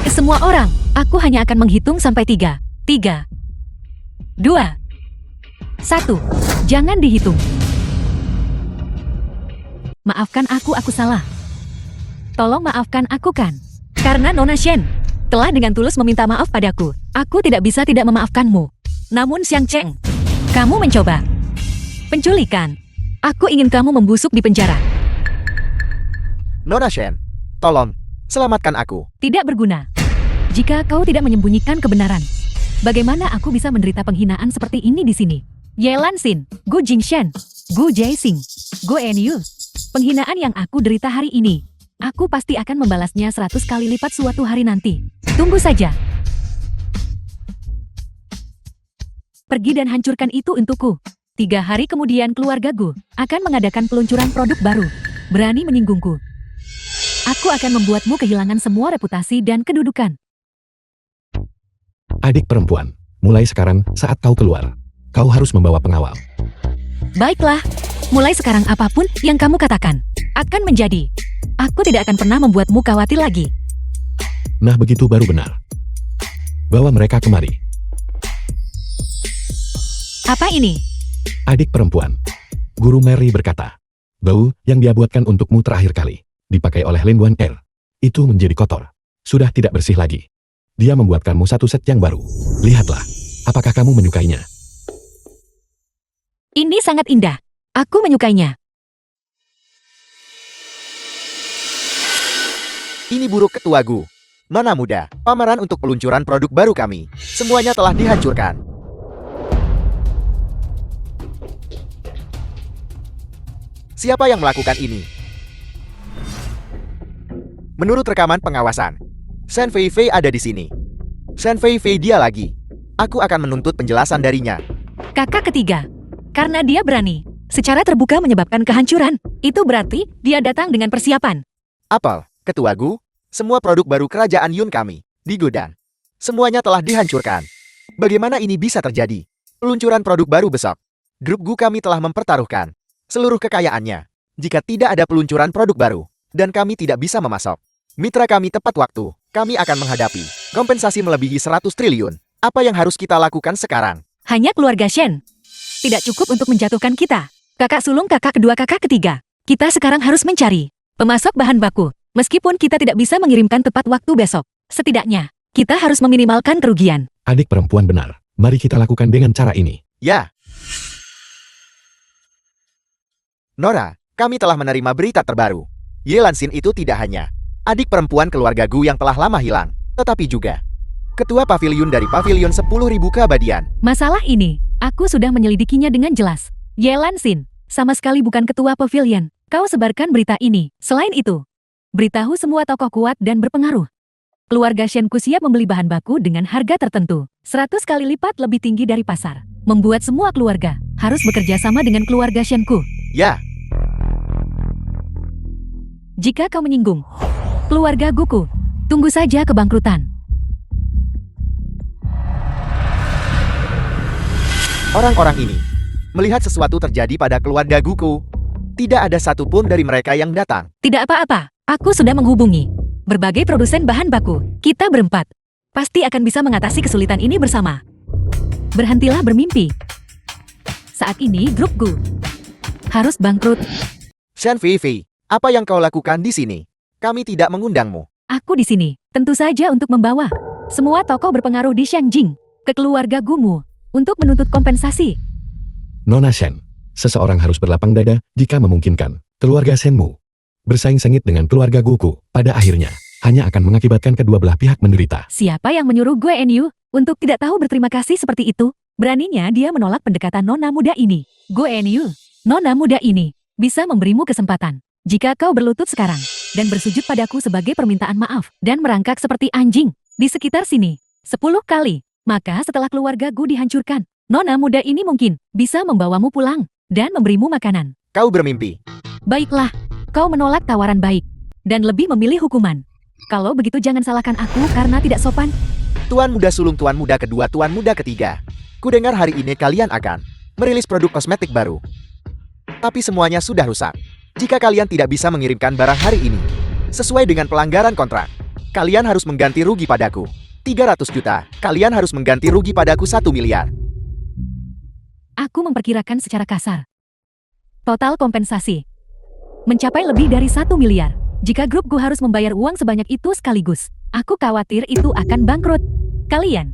ke semua orang. Aku hanya akan menghitung sampai 3. 3, 2, 1. Jangan dihitung. Maafkan aku salah. Tolong maafkan aku kan. Karena Nona Shen telah dengan tulus meminta maaf padaku. Aku tidak bisa tidak memaafkanmu. Namun Xiang Cheng, kamu mencoba penculikan. Aku ingin kamu membusuk di penjara. Nona Shen, tolong, selamatkan aku. Tidak berguna. Jika kau tidak menyembunyikan kebenaran, bagaimana aku bisa menderita penghinaan seperti ini di sini? Ye Lanxin, Gu Jingshen, Gu Jiexing, Gu Enyu. Penghinaan yang aku derita hari ini, aku pasti akan membalasnya 100 kali lipat suatu hari nanti. Tunggu saja. Pergi dan hancurkan itu untukku. 3 hari kemudian keluarga Gu akan mengadakan peluncuran produk baru. Berani menyinggungku, aku akan membuatmu kehilangan semua reputasi dan kedudukan. Adik perempuan, mulai sekarang saat kau keluar, kau harus membawa pengawal. Baiklah, mulai sekarang apapun yang kamu katakan akan menjadi. Aku tidak akan pernah membuatmu khawatir lagi. Nah begitu baru benar. Bawa mereka kemari. Apa ini? Adik perempuan, Guru Mary berkata, bau yang dia buatkan untukmu terakhir kali, dipakai oleh Lin Wan Er, itu menjadi kotor. Sudah tidak bersih lagi. Dia membuatkanmu 1 set yang baru. Lihatlah, apakah kamu menyukainya? Ini sangat indah. Aku menyukainya. Ini buruk ketua Gu. Nona muda, pameran untuk peluncuran produk baru kami. Semuanya telah dihancurkan. Siapa yang melakukan ini? Menurut rekaman pengawasan, Shen Feifei ada di sini. Shen Feifei dia lagi. Aku akan menuntut penjelasan darinya. Kakak ketiga. Karena dia berani secara terbuka menyebabkan kehancuran, itu berarti dia datang dengan persiapan. Apel, ketua Gu, semua produk baru kerajaan Yun kami di gudang. Semuanya telah dihancurkan. Bagaimana ini bisa terjadi? Peluncuran produk baru besok. Grup Gu kami telah mempertaruhkan seluruh kekayaannya. Jika tidak ada peluncuran produk baru, dan kami tidak bisa memasok mitra kami tepat waktu, kami akan menghadapi kompensasi melebihi 100 triliun. Apa yang harus kita lakukan sekarang? Hanya keluarga Shen tidak cukup untuk menjatuhkan kita. Kakak sulung, kakak kedua, kakak ketiga. Kita sekarang harus mencari pemasok bahan baku. Meskipun kita tidak bisa mengirimkan tepat waktu besok, setidaknya kita harus meminimalkan kerugian. Adik perempuan benar. Mari kita lakukan dengan cara ini. Ya. Nora, kami telah menerima berita terbaru. Ye Lanxin itu tidak hanya adik perempuan keluarga Gu yang telah lama hilang, tetapi juga ketua pavilion dari pavilion 10.000 keabadian. Masalah ini, aku sudah menyelidikinya dengan jelas. Ye Lanxin sama sekali bukan ketua pavilion. Kau sebarkan berita ini. Selain itu, beritahu semua tokoh kuat dan berpengaruh. Keluarga Shenku siap membeli bahan baku dengan harga tertentu, 100 kali lipat lebih tinggi dari pasar. Membuat semua keluarga harus bekerja sama dengan keluarga Shenku. Ya. Jika kau menyinggung keluarga Guku, tunggu saja kebangkrutan. Orang-orang ini melihat sesuatu terjadi pada keluarga Guku. Tidak ada satupun dari mereka yang datang. Tidak apa-apa, aku sudah menghubungi berbagai produsen bahan baku. Kita berempat pasti akan bisa mengatasi kesulitan ini bersama. Berhentilah bermimpi. Saat ini grup Gu harus bangkrut. Shen Feifei, apa yang kau lakukan di sini? Kami tidak mengundangmu. Aku di sini, tentu saja untuk membawa semua tokoh berpengaruh di Shangjing ke keluarga Gumu untuk menuntut kompensasi. Nona Shen, seseorang harus berlapang dada jika memungkinkan. Keluarga Shenmu bersaing sengit dengan keluarga Goku, pada akhirnya hanya akan mengakibatkan kedua belah pihak menderita. Siapa yang menyuruh gue NU untuk tidak tahu berterima kasih seperti itu? Beraninya dia menolak pendekatan nona muda ini. Gue NU, nona muda ini bisa memberimu kesempatan. Jika kau berlutut sekarang dan bersujud padaku sebagai permintaan maaf dan merangkak seperti anjing di sekitar sini 10 kali, maka setelah keluarga Gu dihancurkan, nona muda ini mungkin bisa membawamu pulang dan memberimu makanan. Kau bermimpi. Baiklah, kau menolak tawaran baik dan lebih memilih hukuman. Kalau begitu jangan salahkan aku karena tidak sopan. Tuan muda sulung, tuan muda kedua, tuan muda ketiga. Kudengar hari ini kalian akan merilis produk kosmetik baru. Tapi semuanya sudah rusak. Jika kalian tidak bisa mengirimkan barang hari ini sesuai dengan pelanggaran kontrak, kalian harus mengganti rugi padaku 300 juta. Kalian harus mengganti rugi padaku 1 miliar. Aku memperkirakan secara kasar. Total kompensasi mencapai lebih dari 1 miliar. Jika grup Gu harus membayar uang sebanyak itu sekaligus, aku khawatir itu akan bangkrut. Kalian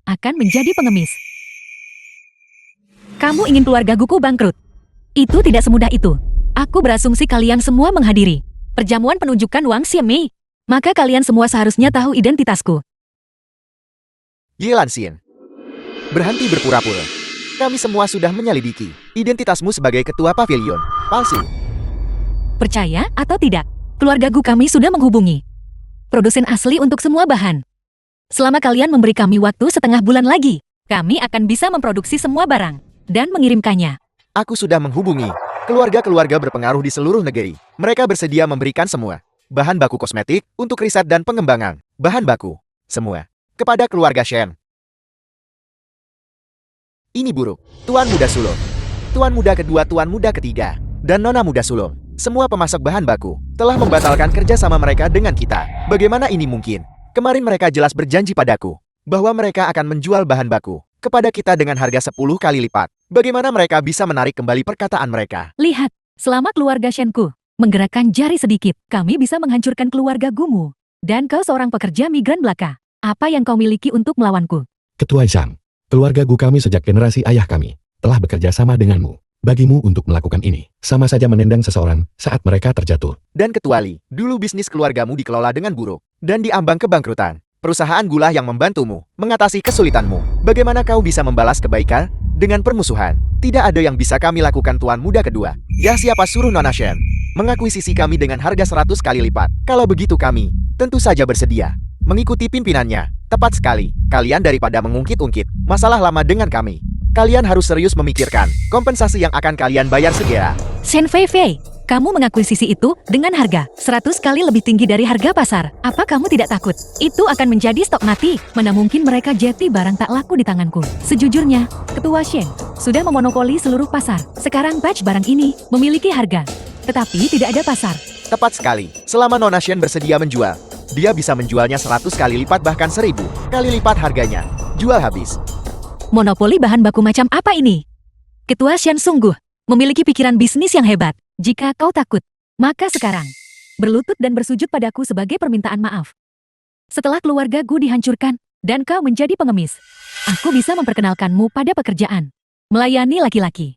akan menjadi pengemis. Kamu ingin keluarga Guku bangkrut? Itu tidak semudah itu. Aku berasumsi kalian semua menghadiri perjamuan penunjukan Wang Xiemei. Maka kalian semua seharusnya tahu identitasku. Yelan Xin, berhenti berpura-pura. Kami semua sudah menyelidiki identitasmu sebagai ketua pavilion palsu. Percaya atau tidak, keluarga Gu kami sudah menghubungi produsen asli untuk semua bahan. Selama kalian memberi kami waktu setengah bulan lagi, kami akan bisa memproduksi semua barang dan mengirimkannya. Aku sudah menghubungi keluarga-keluarga berpengaruh di seluruh negeri. Mereka bersedia memberikan semua bahan baku kosmetik untuk riset dan pengembangan bahan baku semua kepada keluarga Shen. Ini buruk. Tuan muda sulung, tuan muda kedua, tuan muda ketiga, dan nona muda sulung. Semua pemasok bahan baku telah membatalkan kerjasama mereka dengan kita. Bagaimana ini mungkin? Kemarin mereka jelas berjanji padaku bahwa mereka akan menjual bahan baku kepada kita dengan harga 10 kali lipat. Bagaimana mereka bisa menarik kembali perkataan mereka? Lihat, selama keluarga Shenku menggerakkan jari sedikit, kami bisa menghancurkan keluarga Gumu. Dan kau seorang pekerja migran belaka. Apa yang kau miliki untuk melawanku? Ketua Zhang, keluarga Gu kami sejak generasi ayah kami telah bekerja sama denganmu. Bagimu untuk melakukan ini, sama saja menendang seseorang saat mereka terjatuh. Dan kecuali, dulu bisnis keluargamu dikelola dengan buruk dan diambang kebangkrutan. Perusahaan gula yang membantumu mengatasi kesulitanmu. Bagaimana kau bisa membalas kebaikan dengan permusuhan? Tidak ada yang bisa kami lakukan, tuan muda kedua. Ya, siapa suruh Nona Shen mengakuisisi kami dengan harga 100 kali lipat? Kalau begitu kami tentu saja bersedia mengikuti pimpinannya. Tepat sekali. Kalian daripada mengungkit-ungkit masalah lama dengan kami, kalian harus serius memikirkan kompensasi yang akan kalian bayar segera. Shen Feifei, kamu mengakuisisi itu dengan harga 100 kali lebih tinggi dari harga pasar. Apa kamu tidak takut? Itu akan menjadi stok mati. Mana mungkin mereka jeti barang tak laku di tanganku. Sejujurnya, Ketua Shen sudah memonopoli seluruh pasar. Sekarang batch barang ini memiliki harga, tetapi tidak ada pasar. Tepat sekali. Selama Nona Shen bersedia menjual, dia bisa menjualnya 100 kali lipat, bahkan 1000 kali lipat harganya. Jual habis. Monopoli bahan baku macam apa ini? Ketua Shen sungguh memiliki pikiran bisnis yang hebat. Jika kau takut, maka sekarang berlutut dan bersujud padaku sebagai permintaan maaf. Setelah keluarga Gu dihancurkan dan kau menjadi pengemis, aku bisa memperkenalkanmu pada pekerjaan melayani laki-laki.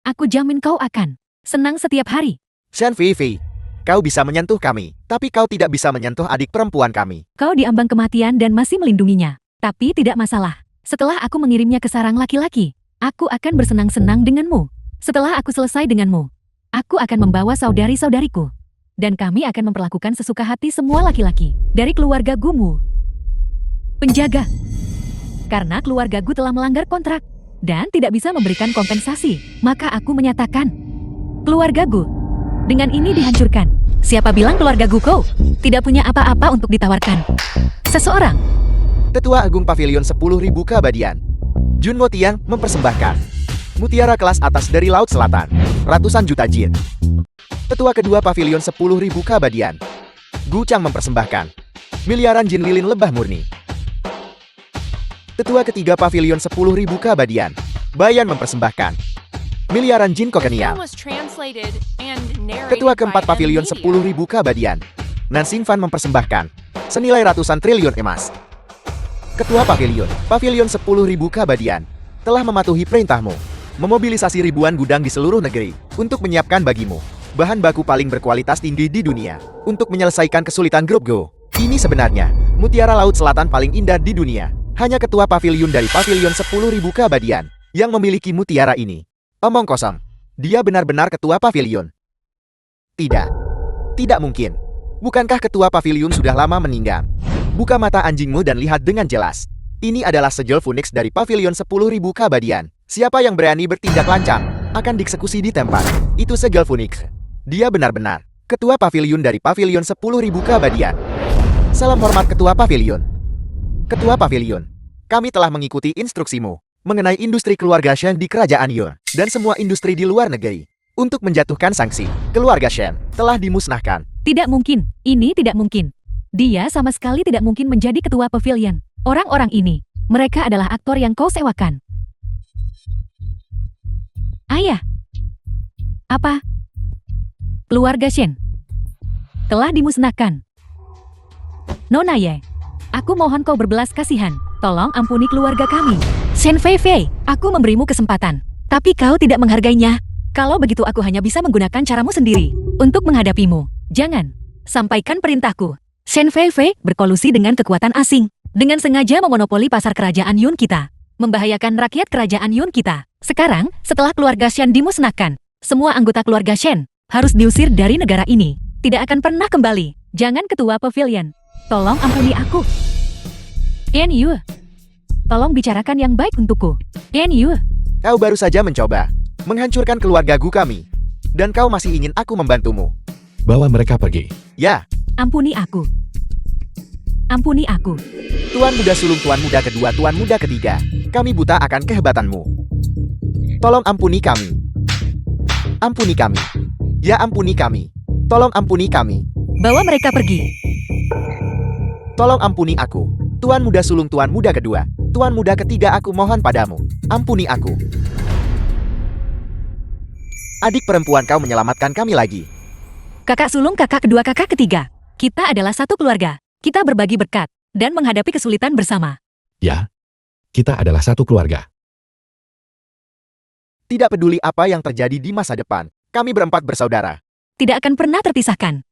Aku jamin kau akan senang setiap hari. Shen Feifei, kau bisa menyentuh kami, tapi kau tidak bisa menyentuh adik perempuan kami. Kau diambang kematian dan masih melindunginya. Tapi tidak masalah. Setelah aku mengirimnya ke sarang laki-laki, aku akan bersenang-senang denganmu. Setelah aku selesai denganmu, aku akan membawa saudari-saudariku. Dan kami akan memperlakukan sesuka hati semua laki-laki dari keluarga Gumu. Penjaga. Karena keluarga Gu telah melanggar kontrak dan tidak bisa memberikan kompensasi, maka aku menyatakan keluarga Gu dengan ini dihancurkan. Siapa bilang keluarga Gu kau tidak punya apa-apa untuk ditawarkan? Seseorang. Tetua Agung Pavilion 10.000 keabadian. Jun Mo Tiang mempersembahkan mutiara kelas atas dari Laut Selatan, ratusan juta jin. Tetua kedua Pavilion 10.000 keabadian. Gu Chang mempersembahkan miliaran jin lilin lebah murni. Tetua ketiga Pavilion 10.000 keabadian. Bayan mempersembahkan miliaran jin kokenial. Ketua keempat Pavilion 10.000 keabadian. Nan Xingfan mempersembahkan senilai ratusan triliun emas. Ketua Pavilion, Pavilion 10.000 keabadian, telah mematuhi perintahmu, memobilisasi ribuan gudang di seluruh negeri untuk menyiapkan bagimu bahan baku paling berkualitas tinggi di dunia untuk menyelesaikan kesulitan grup Go. Ini sebenarnya mutiara laut selatan paling indah di dunia. Hanya ketua pavilion dari Pavilion 10.000 keabadian yang memiliki mutiara ini. Omong kosong. Dia benar-benar ketua pavilion. Tidak. Tidak mungkin. Bukankah ketua pavilion sudah lama meninggal? Buka mata anjingmu dan lihat dengan jelas. Ini adalah sejol Phoenix dari Pavilion 10.000 keabadian. Siapa yang berani bertindak lancang akan dieksekusi di tempat. Itu sejol Phoenix. Dia benar-benar ketua pavilion dari Pavilion 10.000 keabadian. Salam hormat ketua pavilion. Ketua pavilion, kami telah mengikuti instruksimu mengenai industri keluarga Shen di kerajaan Yuan dan semua industri di luar negeri. Untuk menjatuhkan sanksi, keluarga Shen telah dimusnahkan. Tidak mungkin, ini tidak mungkin. Dia sama sekali tidak mungkin menjadi ketua pavilion. Orang-orang ini, mereka adalah aktor yang kau sewakan. Ayah. Apa? Keluarga Shen telah dimusnahkan. Nona Ye, aku mohon kau berbelas kasihan. Tolong ampuni keluarga kami. Shen Fei Fei, aku memberimu kesempatan. Tapi kau tidak menghargainya. Kalau begitu aku hanya bisa menggunakan caramu sendiri untuk menghadapimu. Jangan sampaikan perintahku. Shen Fei Fei berkolusi dengan kekuatan asing, dengan sengaja memonopoli pasar kerajaan Yun kita, membahayakan rakyat kerajaan Yun kita. Sekarang, setelah keluarga Shen dimusnahkan, semua anggota keluarga Shen harus diusir dari negara ini. Tidak akan pernah kembali. Jangan ketua pavilion. Tolong ampuni aku. Yan Yu, tolong bicarakan yang baik untukku. Yan Yu, Kau baru saja mencoba menghancurkan keluarga Gu kami. Dan kau masih ingin aku membantumu. Bawa mereka pergi. Ya, ampuni aku. Ampuni aku. Tuan Muda Sulung, Tuan Muda Kedua, Tuan Muda Ketiga. Kami buta akan kehebatanmu. Tolong ampuni kami. Ampuni kami. Ya, ampuni kami. Tolong ampuni kami. Bawa mereka pergi. Tolong ampuni aku. Tuan Muda Sulung, Tuan Muda Kedua, Tuan Muda Ketiga, aku mohon padamu. Ampuni aku. Adik perempuan, kau menyelamatkan kami lagi. Kakak sulung, kakak kedua, kakak ketiga. Kita adalah satu keluarga. Kita berbagi berkat dan menghadapi kesulitan bersama. Ya, kita adalah satu keluarga. Tidak peduli apa yang terjadi di masa depan, kami berempat bersaudara. Tidak akan pernah terpisahkan.